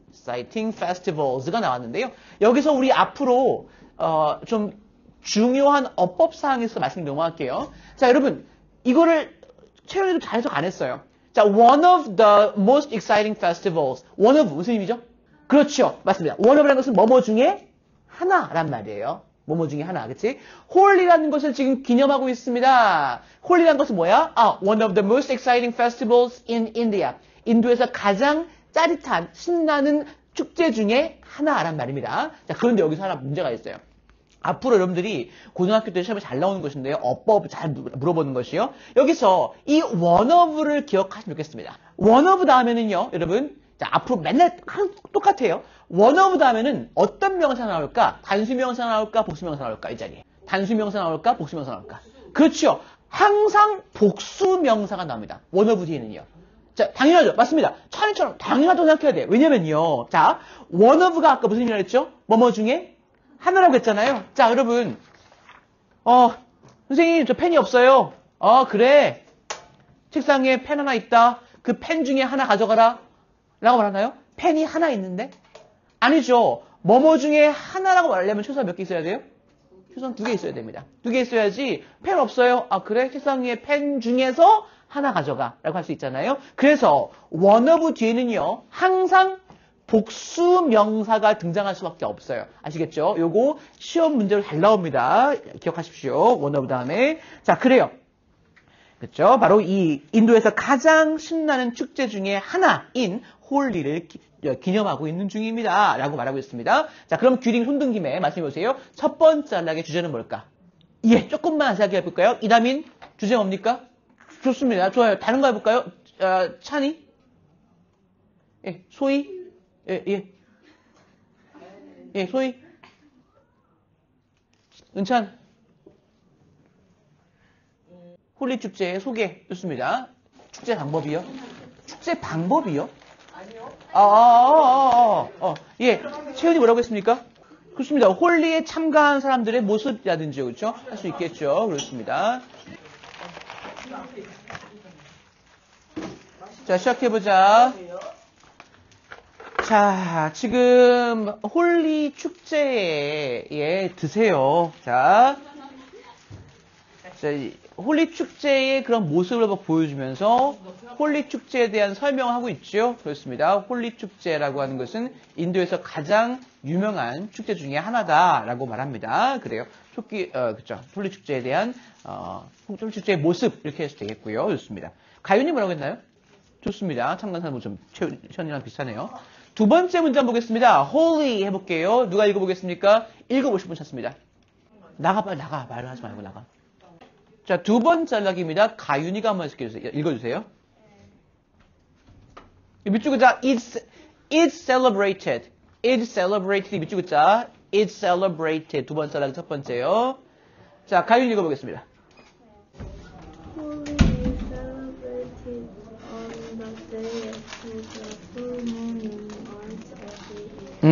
exciting festivals가 나왔는데요. 여기서 우리 앞으로, 좀 중요한 어법사항에서 말씀 넘어갈게요. 자, 여러분, 이거를 채연이도 잘 해석 안 했어요. 자, one of the most exciting festivals. one of 무슨 의미죠? 그렇죠. 맞습니다. one of라는 것은 뭐뭐 중에 하나란 말이에요. 뭐뭐 중에 하나, 그치? 홀리라는 것을 지금 기념하고 있습니다. 홀리라는 것은 뭐야? one of the most exciting festivals in India. 인도에서 가장 짜릿한, 신나는 축제 중에 하나란 말입니다. 자, 그런데 여기서 하나 문제가 있어요. 앞으로 여러분들이 고등학교 때 시험에 잘 나오는 것인데요. 어법 잘 물어보는 것이요. 여기서 이 one of를 기억하시면 좋겠습니다. one of 다음에는요, 여러분, 자, 앞으로 맨날 똑같아요. one of 다음에는 어떤 명사 나올까? 단수명사 나올까? 복수명사 나올까? 이 자리에. 단수명사 나올까? 복수명사 나올까? 그렇죠. 항상 복수명사가 나옵니다. one of 뒤에는요. 자, 당연하죠. 맞습니다. 차례처럼 당연하다고 생각해야 돼요. 왜냐면요. 자, one of가 아까 무슨 의미를 했죠? 뭐뭐 중에 하나라고 했잖아요. 자, 여러분. 선생님, 저 펜이 없어요. 그래. 책상에 펜 하나 있다. 그 펜 중에 하나 가져가라. 라고 말하나요? 펜이 하나 있는데? 아니죠. 뭐뭐 중에 하나라고 말하려면 최소한 몇 개 있어야 돼요? 최소한 2개 있어야 됩니다. 2개 있어야지 펜 없어요. 그래? 책상 위에 펜 중에서 하나 가져가. 라고 할 수 있잖아요. 그래서 one of 뒤에는요. 항상 복수 명사가 등장할 수밖에 없어요. 아시겠죠? 요거 시험 문제로 잘 나옵니다. 기억하십시오. one of 다음에. 자, 그래요. 그렇죠? 바로 이 인도에서 가장 신나는 축제 중에 하나인 홀리를 기념하고 있는 중입니다. 라고 말하고 있습니다. 자, 그럼 귀링 손든 김에 말씀해 보세요. 첫 번째 단락의 주제는 뭘까? 예, 조금만 자세하게 해볼까요? 이다민, 주제 뭡니까? 좋습니다. 좋아요. 다른 거 해볼까요? 찬이? 예, 소희? 예, 소희? 은찬? 홀리 축제의 소개. 좋습니다. 축제 방법이요? 축제 방법이요? 아니요. 예. 채연이 뭐라고 했습니까? 그렇습니다. 홀리에 참가한 사람들의 모습이라든지, 그렇죠? 할 수 있겠죠. 그렇습니다. 자, 시작해보자. 자, 지금 홀리 축제에 드세요. 자, 홀리 축제의 그런 모습을 보여주면서 홀리 축제에 대한 설명을 하고 있죠. 그렇습니다. 홀리 축제라고 하는 것은 인도에서 가장 유명한 축제 중에 하나다라고 말합니다. 그래요. 그렇죠. 홀리 축제에 대한 홀리 축제의 모습 이렇게 해서 되겠고요. 좋습니다. 가윤이 뭐라고 했나요? 좋습니다. 참가한 사람은 좀 시연이랑 비슷하네요. 두 번째 문제 한번 보겠습니다. holy 해볼게요. 누가 읽어보겠습니까? 읽어보실 분 찾습니다. 나가, 빨리 나가. 말을 하지 말고 나가. 자, 두 번째 단락입니다. 가윤이가 한번 읽어주세요. 밑줄 글자, it's celebrated. It's celebrated. 밑줄 글자, it's celebrated. 두 번째 단락 첫 번째요. 자, 가윤이 읽어보겠습니다. Holi is celebrated on the day after the full moon in March every year.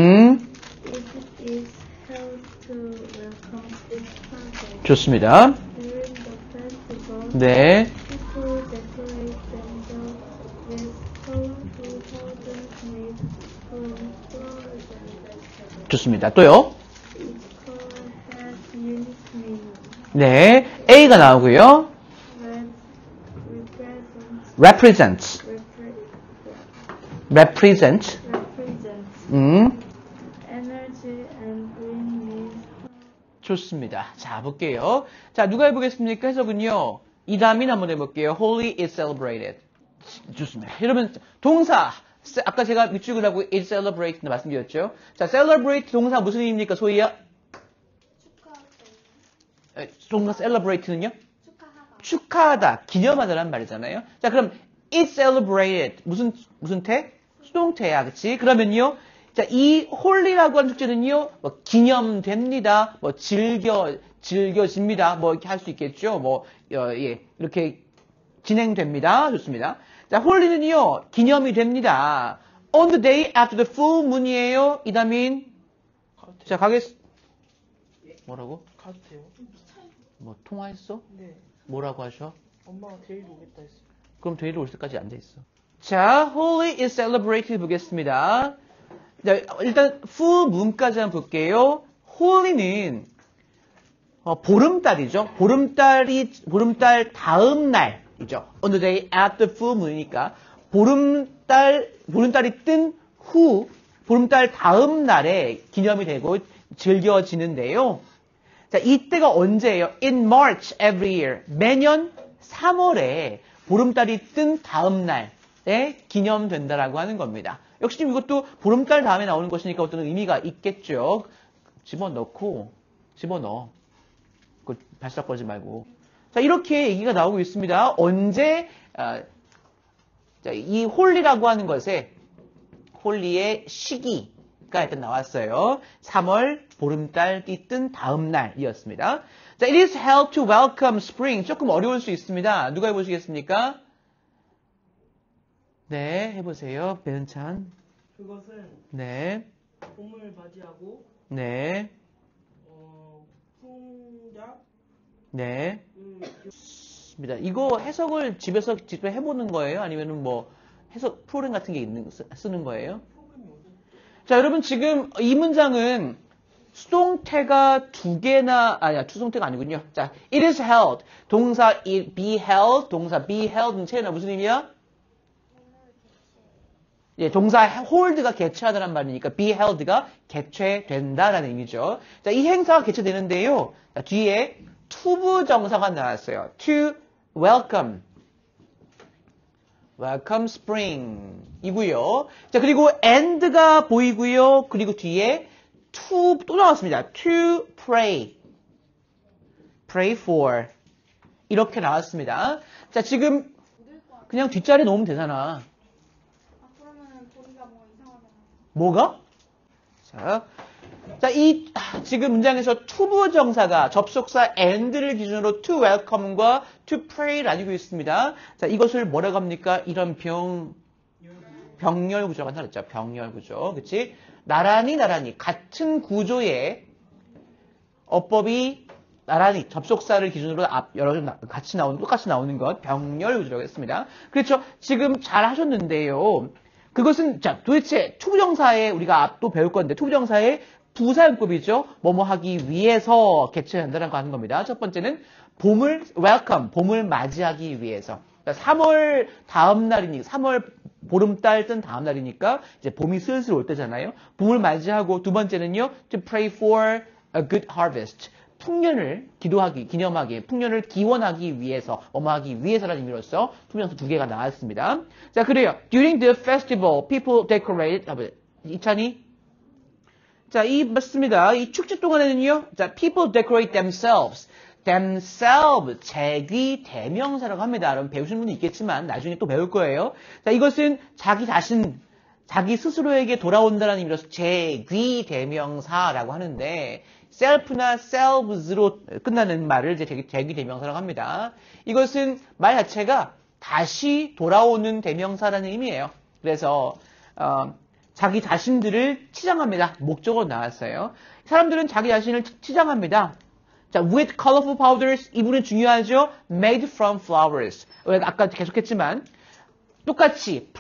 It is held to welcome its father. 좋습니다. During the festival, 네. people decorate themselves with colorful houses made from flowers and vegetables. 좋습니다. 또요. Each color has unique meaning. 네. A가 나오고요. Red represents represent. energy and green means 좋습니다. 자, 볼게요. 자, 누가 해보겠습니까? 해석은요. 이다민 한번 해볼게요. Holy is celebrated. 좋습니다. 여러분, 동사. 아까 제가 밑줄글하고 is celebrated 말씀드렸죠. 자, celebrate 동사 무슨 의미입니까? 소희야? 동사 celebrate는요? 축하하다, 기념하다라는 말이잖아요. 자, 그럼 it's celebrated. 무슨 태? 수동태야, 그치? 그러면요. 자, 이 홀리라고 하는 축제는요, 뭐, 기념됩니다. 뭐, 즐겨집니다. 뭐, 이렇게 할 수 있겠죠. 뭐, 예, 이렇게 진행됩니다. 좋습니다. 자, 홀리는요, 기념이 됩니다. On the day after the full moon이에요. 이다민. 자, 뭐라고? 가도 돼요? 뭐, 통화했어? 네. 뭐라고 하셔? 엄마가 데리러 오겠다 했어. 그럼 데이로 올 때까지 앉아있어. 자, Holi is celebrated 보겠습니다. 자, 일단 full moon까지 한번 볼게요. 홀리는 보름달이죠. 보름달 다음 날이죠. On the day after full moon이니까 보름달이 뜬 후 보름달 다음 날에 기념이 되고 즐겨지는데요. 자, 이때가 언제예요? In March every year. 매년 3월에 보름달이 뜬 다음 날에 기념된다라고 하는 겁니다. 역시 이것도 보름달 다음에 나오는 것이니까 어떤 의미가 있겠죠. 집어넣어. 그 발싹거리지 말고. 자, 이렇게 얘기가 나오고 있습니다. 언제 자, 이 홀리라고 하는 것에 홀리의 시기가 일단 나왔어요. 3월 보름달이 뜬 다음 날이었습니다. 자, it is held to welcome spring. 조금 어려울 수 있습니다. 누가 해보시겠습니까? 네, 해보세요. 배은찬. 그것은 네, 봄을 맞이하고 네, 풍작 네. 입니다. 이거 해석을 집에서 직접 해보는 거예요? 아니면은 뭐 해석 프로그램 같은 게 쓰는 거예요? 자, 여러분 지금 이 문장은 수동태가 수동태가 아니군요. 자, it is held. 동사 be held, 동사 be held는 채나 무슨 의미야? 예, 동사 hold가 개최하다는 말이니까 be held가 개최된다라는 의미죠. 자, 이 행사가 개최되는데요. 자, 뒤에 to 정사가 나왔어요. to welcome spring 이고요. 자, 그리고 and가 보이고요. 그리고 뒤에 to 또 나왔습니다. to pray for 이렇게 나왔습니다. 자, 지금 그냥 뒷자리에 놓으면 되잖아. 그러면은 보기가 뭐 이상하잖아요. 뭐가? 자, 이 지금 문장에서 to 정사가 접속사 and를 기준으로 to welcome과 to pray를 나뉘고 있습니다. 자, 이것을 뭐라고 합니까? 이런 병렬 구조가 나왔죠. 병렬 구조. 그치? 나란히 같은 구조의 어법이 나란히 접속사를 기준으로 똑같이 나오는 것 병렬 구조라고 했습니다. 그렇죠? 지금 잘 하셨는데요. 그것은 자, 도대체 투부정사에 우리가 앞도 배울 건데 투부정사의 부사용법이죠. 뭐뭐 하기 위해서 개최한다는 거 하는 겁니다. 첫 번째는 봄을 맞이하기 위해서. 그러니까 3월 다음 날이니까 3월 보름달 뜬 다음 날이니까 이제 봄이 슬슬 올 때잖아요. 봄을 맞이하고 두 번째는요. to pray for a good harvest. 풍년을 풍년을 기원하기 위해서, 뭐하기 위해서라는 의미로서 투명서 두 개가 나왔습니다. 자, 그래요. During the festival, people decorate. 이찬이? 자, 맞습니다. 이 축제 동안에는요. 자, people decorate themselves. 재귀 대명사라고 합니다. 여러분 배우신 분도 있겠지만 나중에 또 배울 거예요. 자, 이것은 자기 스스로에게 돌아온다는 의미로서 재귀 대명사라고 하는데 self나 selves로 끝나는 말을 이제 재귀 대명사라고 합니다. 이것은 말 자체가 다시 돌아오는 대명사라는 의미예요. 그래서 자기 자신들을 치장합니다. 목적으로 나왔어요. 사람들은 자기 자신을 치장합니다. 자, with colorful powders, 이 부분은 중요하죠. Made from flowers. 아까 계속했지만 똑같이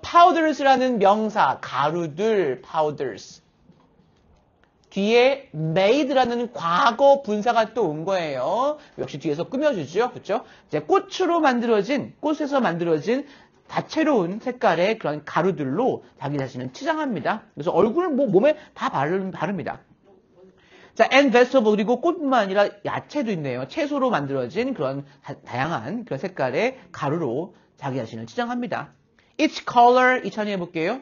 powders라는 명사, 가루들, powders. 뒤에 made라는 과거 분사가 또 온 거예요. 역시 뒤에서 꾸며주죠. 그렇죠? 이제 꽃에서 만들어진 다채로운 색깔의 그런 가루들로 자기 자신을 치장합니다. 그래서 얼굴을 몸에 다 바릅니다. 자, and vegetable 그리고 꽃뿐만 아니라 야채도 있네요. 채소로 만들어진 그런 다양한 그런 색깔의 가루로 자기 자신을 치장합니다. Each color 이찬이 해볼게요.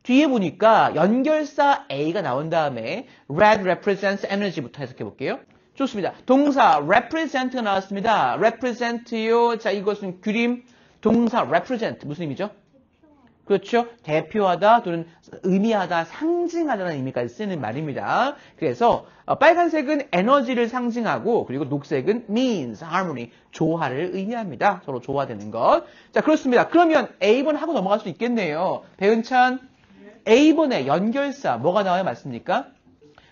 뒤에 보니까 연결사 A가 나온 다음에 red represents energy부터 해석해볼게요. 좋습니다. 동사 represent가 나왔습니다. represent요. 자, 이것은 그림. 동사 represent 무슨 의미죠? 그렇죠? 대표하다 또는 의미하다, 상징하다는 의미까지 쓰는 말입니다. 그래서 빨간색은 에너지를 상징하고 그리고 녹색은 means, harmony, 조화를 의미합니다. 서로 조화되는 것. 자, 그렇습니다. 그러면 A번 하고 넘어갈 수 있겠네요. 배은찬, A번의 연결사 뭐가 나와야 맞습니까?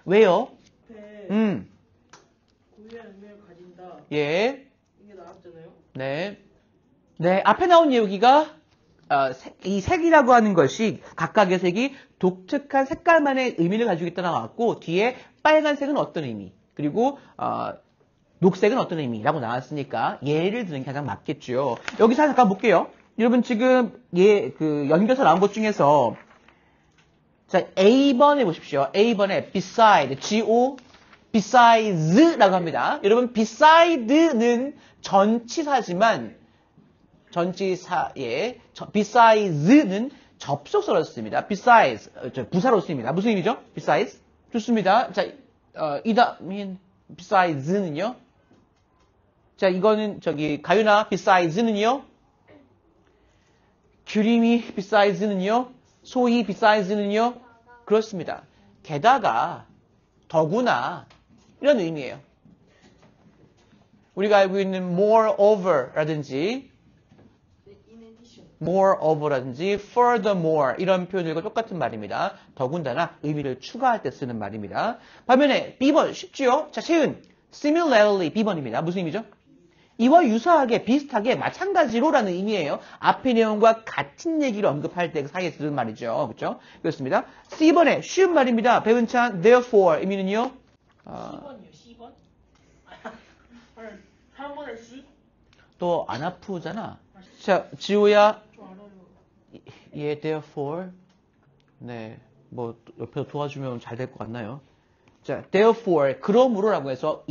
왜요? 앞에 음, 고유한 의미를 가진다. 예, 이게 나왔잖아요. 네. 네, 앞에 나온 여기가 이 색이라고 하는 것이 각각의 색이 독특한 색깔만의 의미를 가지고 있다고 나왔고 뒤에 빨간색은 어떤 의미 그리고 녹색은 어떤 의미라고 나왔으니까 예를 드는 게 가장 맞겠죠. 여기서 잠깐 볼게요. 여러분 지금 그 연결사 나온 것 중에서 자 A번에 보십시오. A번에 beside, besides,라고 합니다. 여러분 beside는 전치사지만 besides는 접속사로 씁니다. besides, 부사로 씁니다. 무슨 의미죠? besides? 좋습니다. 자, besides는요? 자, 이거는 가윤아, besides는요? 규림이 besides는요? 소희 besides는요? 그렇습니다. 게다가, 더구나, 이런 의미예요. 우리가 알고 있는 moreover라든지, moreover라든지 furthermore 이런 표현들과 똑같은 말입니다. 더군다나 의미를 추가할 때 쓰는 말입니다. 반면에 B번 쉽지요? 자, 채은 similarly B번입니다. 무슨 의미죠? 이와 유사하게 비슷하게 마찬가지로라는 의미예요. 앞의 내용과 같은 얘기를 언급할 때 사이에 쓰는 말이죠. 그렇죠? 그렇습니다. C번에 쉬운 말입니다. 배은찬 therefore 의미는요? C번이요. C번? 한 번에 C? 또 안 아프잖아. 자, 지호야. 저 알아요. 예, therefore. 네, 뭐 옆에서 도와주면 잘 될 것 같나요? 자, therefore, 그러므로라고 해서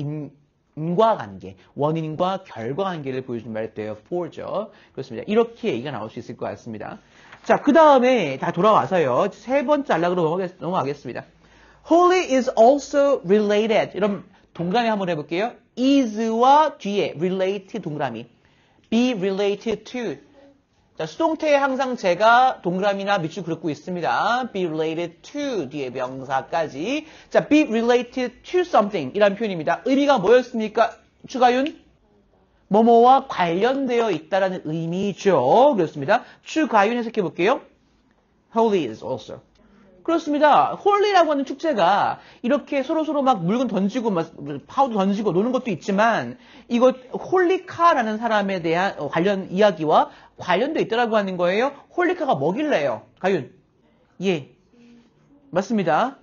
인과관계, 원인과 결과관계를 보여주는 말 therefore죠. 그렇습니다. 이렇게 얘기가 나올 수 있을 것 같습니다. 자, 그 다음에 다 돌아와서요. 세 번째 안락으로 넘어가겠습니다. Holy is also related. 이런 동그라미 한번 해볼게요. is와 뒤에 relate 동그라미. be related to. 자, 수동태에 항상 제가 동그라미나 밑줄 긋고 있습니다. be related to 뒤에 명사까지. 자, be related to something 이란 표현입니다. 의미가 뭐였습니까? 추가윤? 뭐뭐와 관련되어 있다라는 의미죠. 그렇습니다. 추가윤 해석해 볼게요. Holy is also. 그렇습니다. 홀리라고 하는 축제가 이렇게 서로서로 막 물건 던지고 막 파우더 던지고 노는 것도 있지만 이거 홀리카라는 사람에 대한 관련 이야기와 관련돼 있다라고 하는 거예요. 홀리카가 뭐길래요? 가윤. 예. 맞습니다.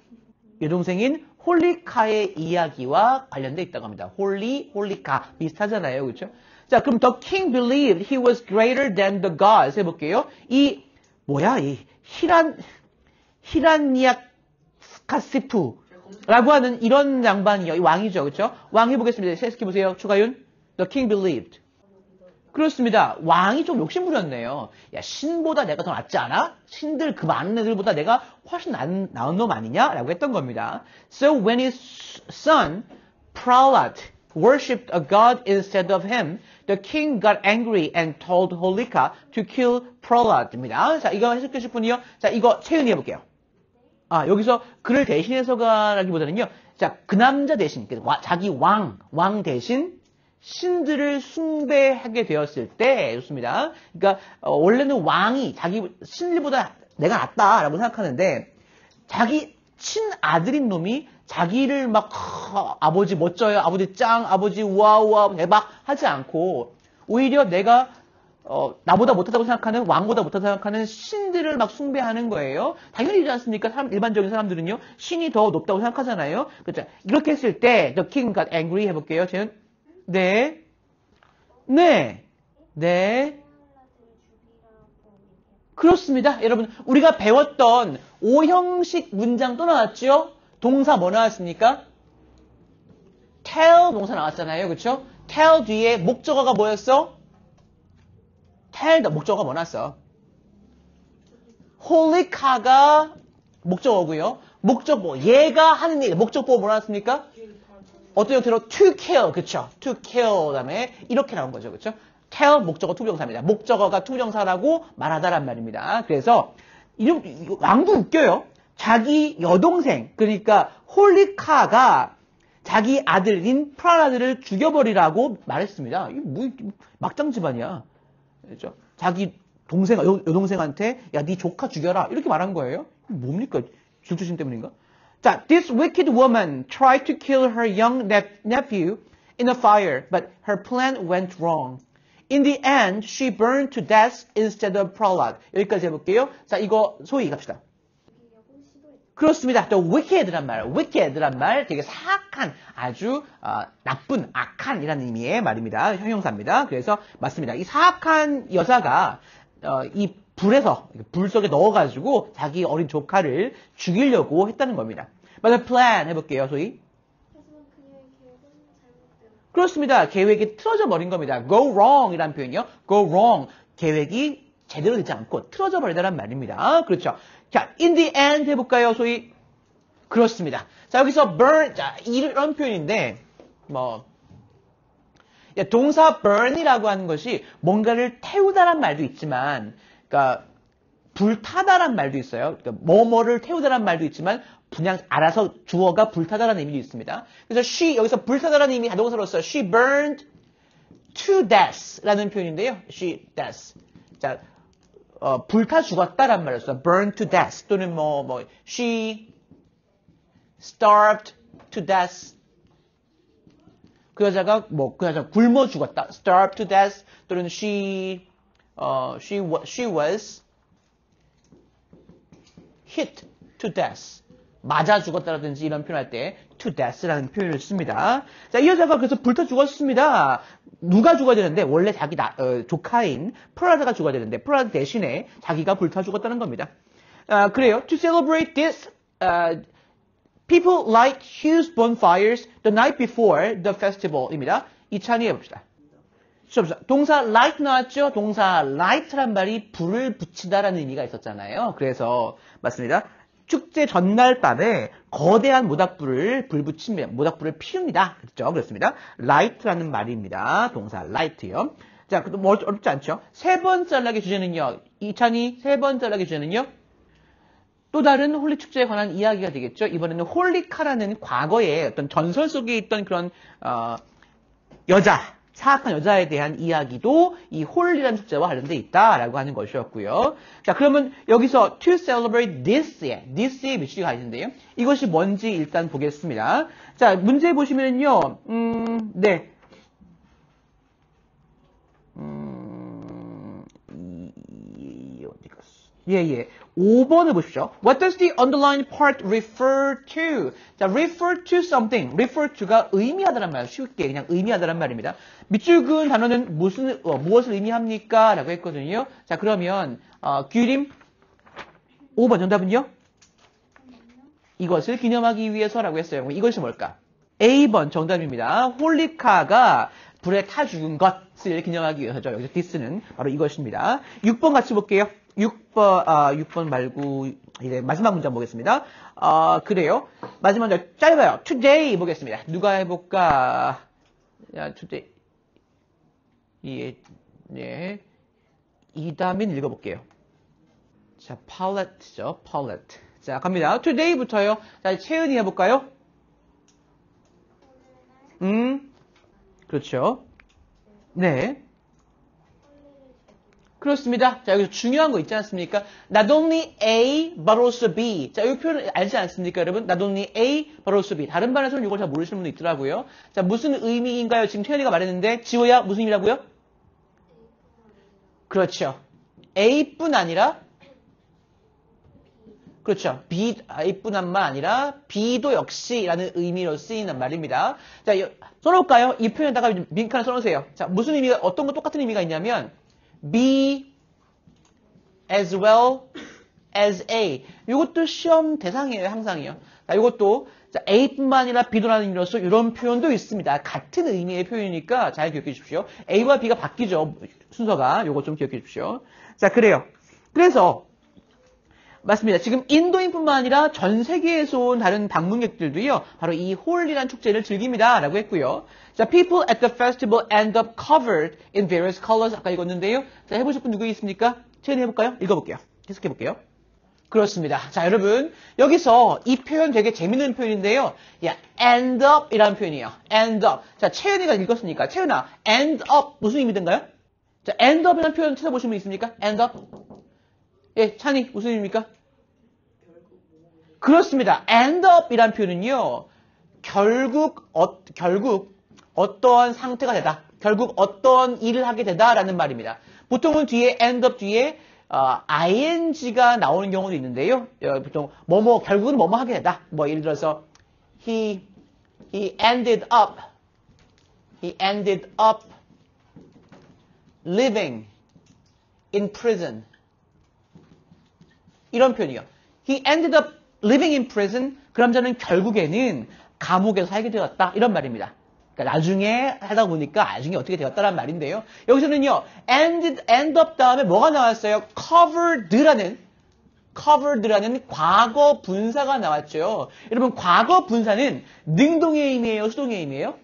여동생인 홀리카의 이야기와 관련돼 있다고 합니다. 홀리카 비슷하잖아요. 그렇죠? 자, 그럼 the king believed he was greater than the gods 해볼게요. 이 히란니아카시프라고 하는 이런 양반이요. 왕이죠. 그렇죠? 왕 해보겠습니다. 해석해보세요. 추가윤. The king believed. 그렇습니다. 왕이 좀 욕심부렸네요. 야, 신보다 내가 더 낫지 않아? 신들 그 많은 애들보다 내가 훨씬 나은 놈 아니냐? 라고 했던 겁니다. So when his son Prahlad worshipped a god instead of him, the king got angry and told Holika to kill Prahlad입니다. 자, 이거 해석해줄 분이요. 자, 이거 채은이 해볼게요. 아, 여기서 그를 대신해서가라기보다는요. 자, 그 남자 대신, 자기 왕 대신 신들을 숭배하게 되었을 때, 좋습니다. 그러니까, 원래는 왕이 자기 신들보다 내가 낫다라고 생각하는데, 자기 친아들인 놈이 자기를 막, 아버지 멋져요, 아버지 짱, 아버지 우와, 대박 하지 않고, 오히려 내가, 나보다 못하다고 생각하는, 왕보다 못하다고 생각하는 신들을 막 숭배하는 거예요. 당연히지 않습니까? 일반적인 사람들은요, 신이 더 높다고 생각하잖아요. 그렇죠? 이렇게 했을 때, the king got angry 해볼게요. 쟤는, 네. 그렇습니다. 여러분, 우리가 배웠던 오형식 문장 또 나왔죠? 동사 뭐 나왔습니까? tell 동사 나왔잖아요. 그렇죠? tell 뒤에 목적어가 뭐였어? tell 목적어가 뭐 나왔어? 홀리카가 목적어고요. 목적보 얘가 하는 일 목적보 뭐 나왔습니까? 어떤 형태로 to kill, 그쵸? to kill, 그 다음에 이렇게 나온 거죠, 그쵸? tell 목적어 투부정사입니다. 목적어가 투부정사라고 말하다란 말입니다. 그래서 왕도 웃겨요. 자기 여동생 그러니까 홀리카가 자기 아들인 프라라드를 죽여버리라고 말했습니다. 이게 뭐 막장 집안이야. 그렇죠? 자기 동생 여동생한테 야 네 조카 죽여라 이렇게 말한 거예요. 뭡니까? 질투심 때문인가? 자, this wicked woman tried to kill her young nephew in a fire, but her plan went wrong. In the end, she burned to death instead of Prahlad. 여기까지 해볼게요. 자, 이거 소위 갑시다. 그렇습니다. 또 wicked란 말 되게 사악한, 아주 나쁜, 악한이라는 의미의 말입니다. 형용사입니다. 그래서 맞습니다. 이 사악한 여자가 이 불 속에 넣어가지고 자기 어린 조카를 죽이려고 했다는 겁니다. But the plan 해볼게요. 소위. 그렇습니다. 계획이 틀어져 버린 겁니다. go wrong 이라는 표현이요. go wrong. 계획이 제대로 되지 않고 틀어져 버리다란 말입니다. 그렇죠. 자, in the end 해볼까요? 소위. 그렇습니다. 자, 여기서 burn. 자, 이런 표현인데, 동사 burn이라고 하는 것이 뭔가를 태우다란 말도 있지만, 그러니까, 불타다란 말도 있어요. 그러니까 뭐뭐를 태우다란 말도 있지만, 그냥 알아서 주어가 불타다라는 의미도 있습니다. 그래서 여기서 불타다라는 의미 자동사로서 she burned to death라는 표현인데요. she death. 자, 불타 죽었다란 말이었어. burn to death 또는 she starved to death. 그 여자가 굶어 죽었다. starved to death 또는 she was hit to death. 맞아 죽었다라든지 이런 표현할 때 to death라는 표현을 씁니다. 자, 이 여자가 그래서 불타 죽었습니다. 누가 죽어야 되는데 원래 자기 조카인 프라라드가 죽어야 되는데 프라라드 대신에 자기가 불타 죽었다는 겁니다. 그래요. To celebrate this, people light huge bonfires the night before the festival입니다. 이찬이 해봅시다. 동사 light 나왔죠? 동사 light란 말이 불을 붙이다라는 의미가 있었잖아요. 그래서 맞습니다. 축제 전날 밤에 거대한 모닥불을 피웁니다. 그렇죠? 그렇습니다. light라는 말입니다. 동사 light요. 자, 뭐 어렵지 않죠? 세 번째 전락의 주제는요. 이찬이 세 번째 전락의 주제는요. 또 다른 홀리 축제에 관한 이야기가 되겠죠. 이번에는 홀리카라는 과거의 어떤 전설 속에 있던 그런 사악한 여자에 대한 이야기도 이 홀리라는 축제와 관련돼 있다라고 하는 것이었고요. 자, 그러면 여기서 to celebrate this에 밑줄이 가 있는데요. 이것이 뭔지 일단 보겠습니다. 자, 문제 보시면요. 네. 어디 갔어? 예. 5번을 보십시오. What does the underlined part refer to? 자, refer to something. refer to가 의미하다란 말, 쉽게 그냥 의미하다란 말입니다. 밑줄 그은 단어는 무엇을 의미합니까? 라고 했거든요. 자, 그러면, 규림 5번 정답은요? 이것을 기념하기 위해서라고 했어요. 이것이 뭘까? A번 정답입니다. 홀리카가 불에 타 죽은 것을 기념하기 위해서죠. 여기서 this는 바로 이것입니다. 6번 같이 볼게요. 6번 말고, 이제 마지막 문장 보겠습니다. 그래요. 마지막 문장 짧아요. today 보겠습니다. 누가 해볼까? 야, today. 네. 이다민 읽어볼게요. 자, pallette죠. palette. 자, 갑니다. today부터요. 자, 채은이 해볼까요? 그렇죠. 네. 그렇습니다. 자, 여기서 중요한 거 있지 않습니까? Not only A, but also B. 자, 이 표현 알지 않습니까, 여러분? Not only A, but also B. 다른 반에서는 이걸 잘 모르시는 분도 있더라고요. 자, 무슨 의미인가요? 지금 태연이가 말했는데, 지호야, 무슨 의미라고요? 그렇죠. A뿐 아니라, 그렇죠. A뿐만 아니라, B도 역시라는 의미로 쓰이는 말입니다. 자, 써놓을까요? 이 표현에다가 링크 하나 써놓으세요. 자, 무슨 의미가, 어떤 거 똑같은 의미가 있냐면, B as well as A. 이것도 시험 대상이에요, 항상이요. 자, 이것도 A뿐만 아니라 B도라는 의미로서 이런 표현도 있습니다. 같은 의미의 표현이니까 잘 기억해 주십시오. A와 B가 바뀌죠, 순서가. 이거 좀 기억해 주십시오. 자, 그래요. 그래서 맞습니다. 지금 인도인뿐만 아니라 전 세계에서 온 다른 방문객들도요, 바로 이 홀리란 축제를 즐깁니다. 라고 했고요. 자, people at the festival end up covered in various colors. 아까 읽었는데요. 자, 해보실 분 누구 있습니까? 채연 해볼까요? 읽어볼게요. 계속해볼게요. 그렇습니다. 자, 여러분. 여기서 이 표현 되게 재밌는 표현인데요. 야, end up 이라는 표현이에요. end up. 자, 채연이가 읽었으니까. 채연아, end up 무슨 의미 된가요? 자, end up이라는 표현 찾아보신 분 있습니까? end up. 예, 찬이 무슨 의미입니까? 그렇습니다. end up 이라는 표현은요. 결국 어떠한 상태가 되다. 결국 어떤 일을 하게 되다라는 말입니다. 보통은 뒤에 end up 뒤에 ing가 나오는 경우도 있는데요. 보통 결국은 뭐뭐 하게 되다. 뭐 예를 들어서 he ended up living in prison. 이런 표현이요. He ended up living in prison. 그 남자는 결국에는 감옥에서 살게 되었다. 이런 말입니다. 그러니까 나중에 하다 보니까 나중에 어떻게 되었다라는 말인데요. 여기서는요. end up 다음에 뭐가 나왔어요? covered라는 과거 분사가 나왔죠. 여러분 과거 분사는 능동의 의미예요? 수동의 의미예요?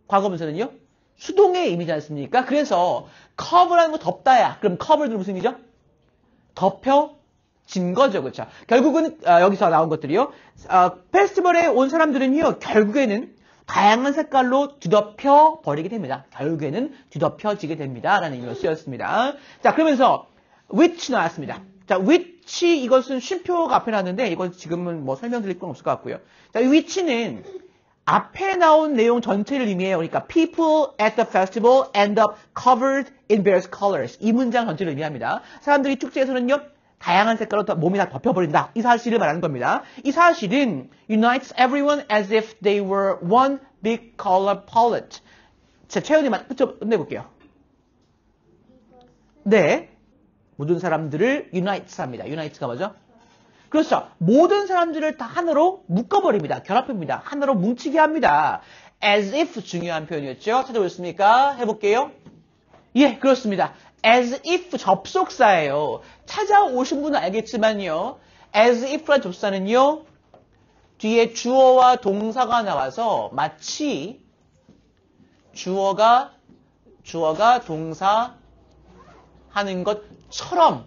과거 분사는요? 수동의 의미지 않습니까? 그래서 cover라는 거 덮다야. 그럼 covered는 무슨 의미죠? 덮여진 거죠. 그렇죠? 결국은 여기서 나온 것들이요. 페스티벌에 온 사람들은요. 결국에는 다양한 색깔로 뒤덮여 버리게 됩니다. 결국에는 뒤덮여지게 됩니다. 라는 의미로 쓰였습니다. 자, 그러면서 which 나왔습니다. 자, which 이것은 쉼표가 앞에 나왔는데 이건 지금은 뭐 설명드릴 건 없을 것 같고요. 자, which는 앞에 나온 내용 전체를 의미해요. 그러니까 people at the festival end up covered in various colors. 이 문장 전체를 의미합니다. 사람들이 축제에서는요. 다양한 색깔로 몸이 다 덮여버린다. 이 사실을 말하는 겁니다. 이 사실은 unites everyone as if they were one big color palette. 자, 채연이 끝내볼게요. 네. 모든 사람들을 unites 합니다. unites가 뭐죠? 그렇죠. 모든 사람들을 다 하나로 묶어버립니다. 결합합니다. 하나로 뭉치게 합니다. as if 중요한 표현이었죠. 찾아보셨습니까? 해볼게요. 예, 그렇습니다. as if 접속사예요. 찾아오신 분은 알겠지만요. as if란 접속사는요. 뒤에 주어와 동사가 나와서 마치 주어가 동사 하는 것처럼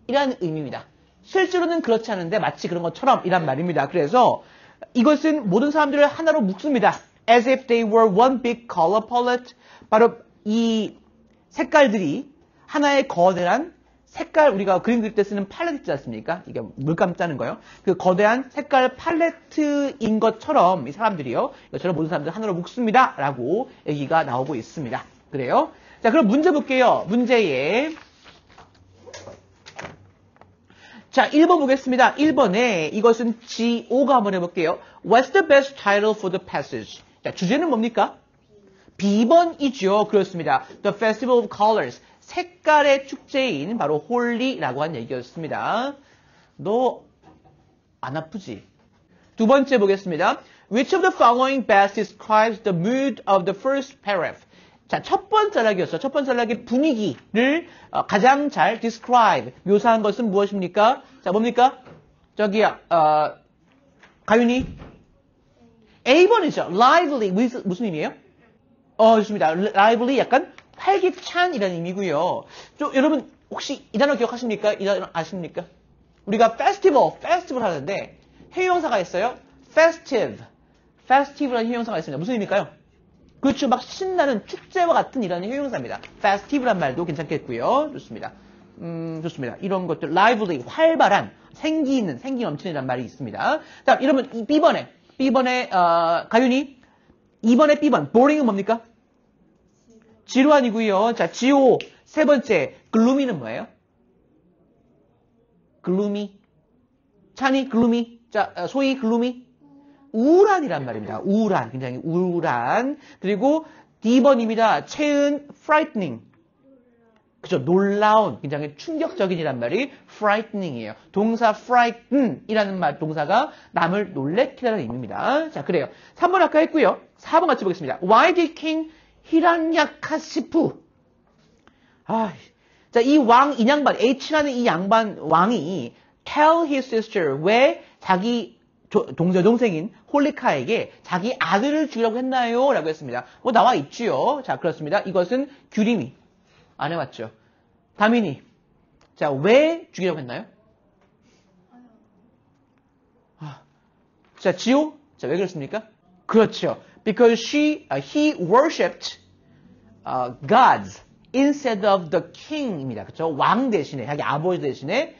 이라는 의미입니다. 실제로는 그렇지 않은데 마치 그런 것처럼 이란 말입니다. 그래서 이것은 모든 사람들을 하나로 묶습니다. as if they were one big color palette. 바로 이 색깔들이 하나의 거대한 색깔, 우리가 그림 그릴 때 쓰는 팔레트 있지 않습니까? 이게 물감 짜는 거요. 그 거대한 색깔 팔레트인 것처럼 이 사람들이요. 이것처럼 모든 사람들 하나로 묶습니다. 라고 얘기가 나오고 있습니다. 그래요? 자, 그럼 문제 볼게요. 문제에. 자, 1번 보겠습니다. 1번에 이것은 G5가 한번 해볼게요. What's the best title for the passage? 자, 주제는 뭡니까? B번이죠. 그렇습니다. The Festival of Colors. 색깔의 축제인 바로 홀리라고 한 얘기였습니다. 너 안 아프지? 두 번째 보겠습니다. Which of the following best describes the mood of the first paragraph? 자, 첫 번째 단락이었어. 첫 번째 단락의 분위기를 가장 잘 describe, 묘사한 것은 무엇입니까? 자, 뭡니까? 저기야, 가윤이? A번이죠. lively. 무슨 의미예요? 좋습니다. lively 약간 활기찬이라는 의미고요. 여러분 혹시 이 단어 기억하십니까? 이 단어 아십니까? 우리가 festival 하는데 형용사가 있어요. festive라는 형용사가 있습니다. 무슨 의미일까요? 그렇죠. 막 신나는 축제와 같은 이라는 형용사입니다. festive란 말도 괜찮겠고요. 좋습니다. 좋습니다. 이런 것들 lively, 활발한, 생기 넘치는 말이 있습니다. 자, 여러분 B번에 가윤이 2번에 B번 boring은 뭡니까? 지루한이고요. 자, G5 세 번째 gloomy는 뭐예요? gloomy. 찬이 gloomy. 자, 소희 gloomy. 우울한이란 말입니다. 우울한, 굉장히 우울한. 그리고 D번입니다. 채은 frightening. 그죠? 놀라운, 굉장히 충격적인이란 말이 frightening이에요. 동사 frighten이라는 말, 동사가 남을 놀래키라는 의미입니다. 자, 그래요. 3번 아까 했고요. 4번 같이 보겠습니다. Why did King 히란야카시푸. 자, 이 왕, 이 양반, H라는 이 양반 왕이 tell his sister 왜 자기 동생인 홀리카에게 자기 아들을 죽이라고 했나요? 라고 했습니다. 뭐 나와 있지요. 자, 그렇습니다. 이것은 규림이 안 해왔죠. 다민이. 자, 왜 죽이라고 했나요? 자, 지호. 자, 왜 그렇습니까? 그렇죠. Because he worshipped gods instead of the king입니다. 그렇죠? 왕 대신에, 자기 아버지 대신에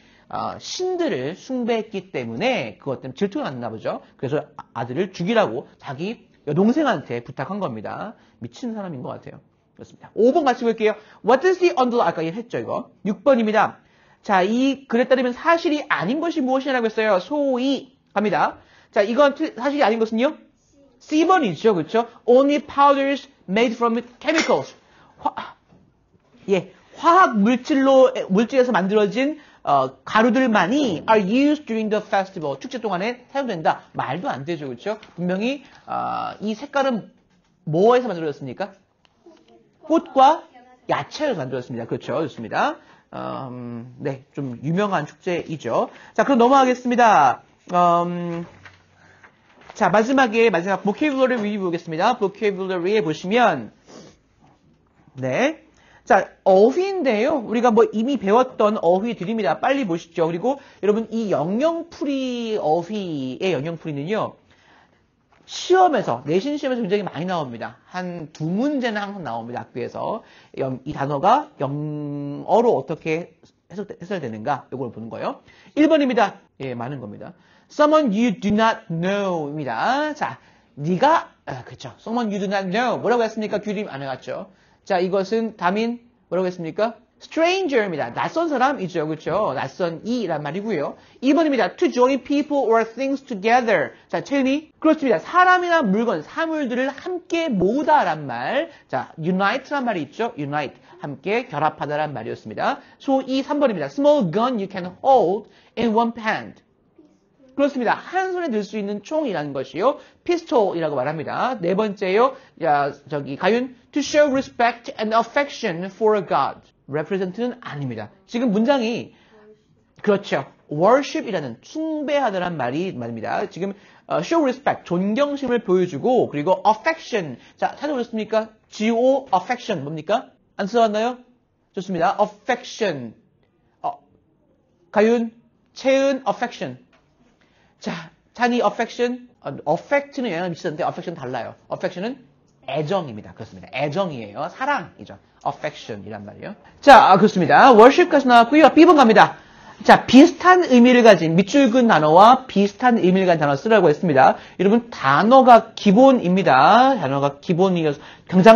신들을 숭배했기 때문에 그것 때문에 질투가 났나 보죠. 그래서 아들을 죽이라고 자기 여동생한테 부탁한 겁니다. 미친 사람인 것 같아요. 그렇습니다. 5번 같이 볼게요. What does he underline? 아까 했죠, 이거. 6번입니다. 자, 이 글에 따르면 사실이 아닌 것이 무엇이냐고 했어요. 소위 갑니다. 자, 이건 사실이 아닌 것은요? C번이죠. 그렇죠? Only powders made from chemicals. 화학 물질에서 만들어진 가루들만이 are used during the festival. 축제 동안에 사용된다. 말도 안 되죠. 그렇죠? 분명히 이 색깔은 뭐에서 만들어졌습니까? 꽃과 야채에서 만들어졌습니다. 그렇죠. 좋습니다. 네, 좀 유명한 축제이죠. 자, 그럼 넘어가겠습니다. 자, 마지막 vocabulary review 보겠습니다. vocabulary에 보시면, 네. 자, 어휘인데요. 우리가 뭐 이미 배웠던 어휘들입니다. 빨리 보시죠. 그리고 여러분, 이 영영풀이 어휘의 영영풀이는요, 시험에서, 내신 시험에서 굉장히 많이 나옵니다. 한 2문제는 항상 나옵니다. 학교에서. 이 단어가 영어로 어떻게 해설되는가, 이걸 보는 거예요. 1번입니다. 예, 많은 겁니다. Someone you do not know입니다. 자, 네가, 그렇죠. Someone you do not know. 뭐라고 했습니까? 규림 안 해갔죠. 자, 이것은 다민, 뭐라고 했습니까? stranger입니다. 낯선 사람이죠. 그렇죠? 낯선 이란 말이고요. 2번입니다. to join people or things together. 자, 채은이. 그렇습니다. 사람이나 물건, 사물들을 함께 모으다란 말. 자, unite란 말이 있죠. unite. 함께 결합하다란 말이었습니다. 이 3번입니다. small gun you can hold in one hand. 그렇습니다. 한 손에 들 수 있는 총이라는 것이요. pistol이라고 말합니다. 네 번째요. 가윤. to show respect and affection for a god. represent는 아닙니다. 지금 문장이 그렇죠. worship이라는 숭배하다란 말입니다. 지금 show respect, 존경심을 보여주고 그리고 affection. 자, 찾아보셨습니까? G-O, affection 뭡니까? 안 써왔나요? 좋습니다. affection. 가윤, 채은, affection. 자, 찬이 affection, affect는 영향을 미치는데 affection 달라요. affection은 애정입니다. 그렇습니다. 애정이에요. 사랑이죠. affection이란 말이에요. 자, 그렇습니다. worship까지 나왔고요. B번 갑니다. 자, 비슷한 의미를 가진 밑줄근 단어와 비슷한 의미를 가진 단어 쓰라고 했습니다. 여러분, 단어가 기본입니다. 단어가 기본이어서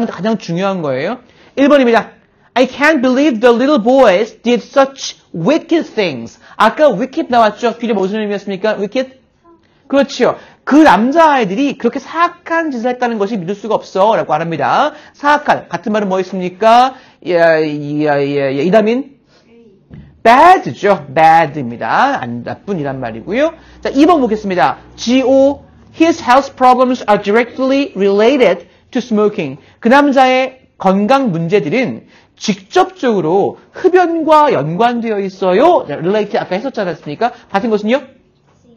가장 중요한 거예요. 1번입니다. I can't believe the little boys did such wicked things. 아까 wicked 나왔죠? 뒤에 무슨 의미였습니까? wicked? 그렇죠. 그 남자아이들이 그렇게 사악한 짓을 했다는 것이 믿을 수가 없어. 라고 말합니다. 사악한. 같은 말은 뭐 있습니까? 이다민? bad죠. bad입니다. 나쁜이란 말이고요. 자, 2번 보겠습니다. G.O. His health problems are directly related to smoking. 그 남자의 건강 문제들은 직접적으로 흡연과 연관되어 있어요. relate 아까 했었지 않았습니까? 같은 것은요?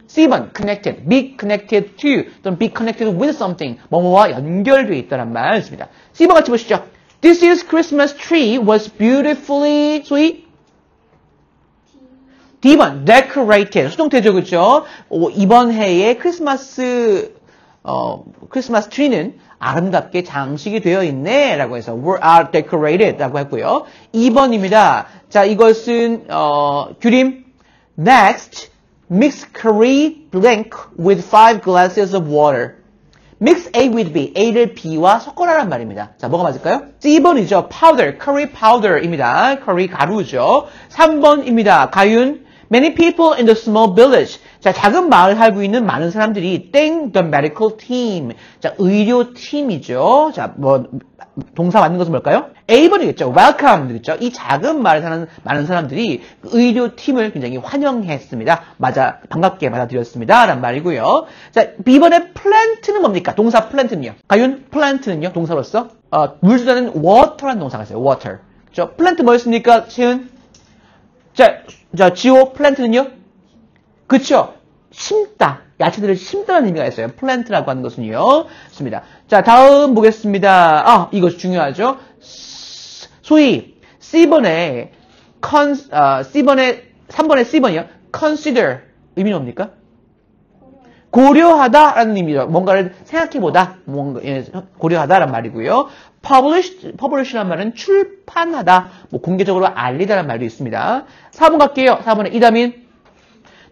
C번, connected, be connected to, 또는 be connected with something, 뭐뭐와 연결되어 있다는 말입니다. C번 같이 보시죠. This year's Christmas tree was beautifully sweet. D번, decorated, 수동태죠, 그렇죠? 이번 해의 크리스마스 트리는 아름답게 장식이 되어 있네, 라고 해서 are decorated, 라고 했고요. 2번입니다. 자, 이것은 규림, next, mix curry blank with 5 glasses of water. Mix A with B. A를 B와 섞어라란 말입니다. 자, 뭐가 맞을까요? C번이죠. powder, curry powder입니다. curry 가루죠. 3번입니다. 가윤. Many people in the small village. 자, 작은 마을 살고 있는 많은 사람들이 thank the medical team. 자, 의료팀이죠. 자, 동사 맞는 것은 뭘까요? A번이겠죠. welcome. 그렇죠? 이 작은 마을에 사는 많은 사람들이 의료팀을 굉장히 환영했습니다. 반갑게 받아들였습니다. 라는 말이고요. 자, B번의 plant는 뭡니까? 동사 plant는요. 가윤, plant는요. 동사로서 물 주다는 water라는 동사가 있어요. water. 그렇죠? plant 뭐였습니까? 채은? 자, 지호, plant는요? 그쵸? 심다. 야채들을 심다는 의미가 있어요. 플랜트라고 하는 것은요. 좋습니다. 자, 다음 보겠습니다. 아, 이거 중요하죠? 소위 C번에 3번에 C번이요. consider 의미는 뭡니까? 고려하다라는 의미죠. 뭔가를 생각해보다, 고려하다란 말이고요. publish란 말은 출판하다, 공개적으로 알리다란 말도 있습니다. 4번 갈게요. 4번에 이다민.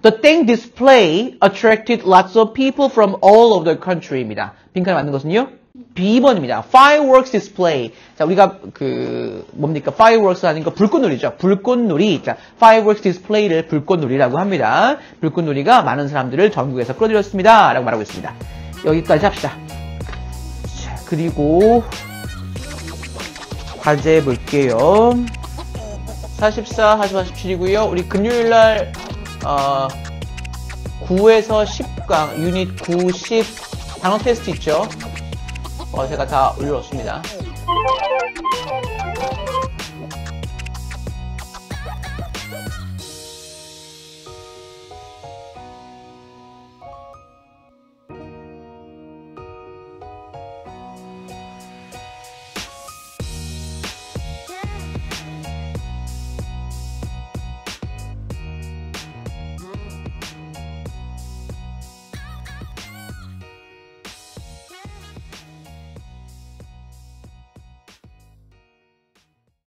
The thing display attracted lots of people from all over the country입니다. 빈칸에 맞는 것은요? B번입니다. Fireworks display. 자, 우리가 뭡니까? Fireworks 하는 거 불꽃놀이죠. 불꽃놀이. 자, Fireworks display를 불꽃놀이라고 합니다. 불꽃놀이가 많은 사람들을 전국에서 끌어들였습니다. 라고 말하고 있습니다. 여기까지 합시다. 자, 그리고 과제 볼게요. 44, 45, 47이고요. 우리 금요일날 9에서 10강, 유닛 9, 10 단어 테스트 있죠? 제가 다 올려놓습니다.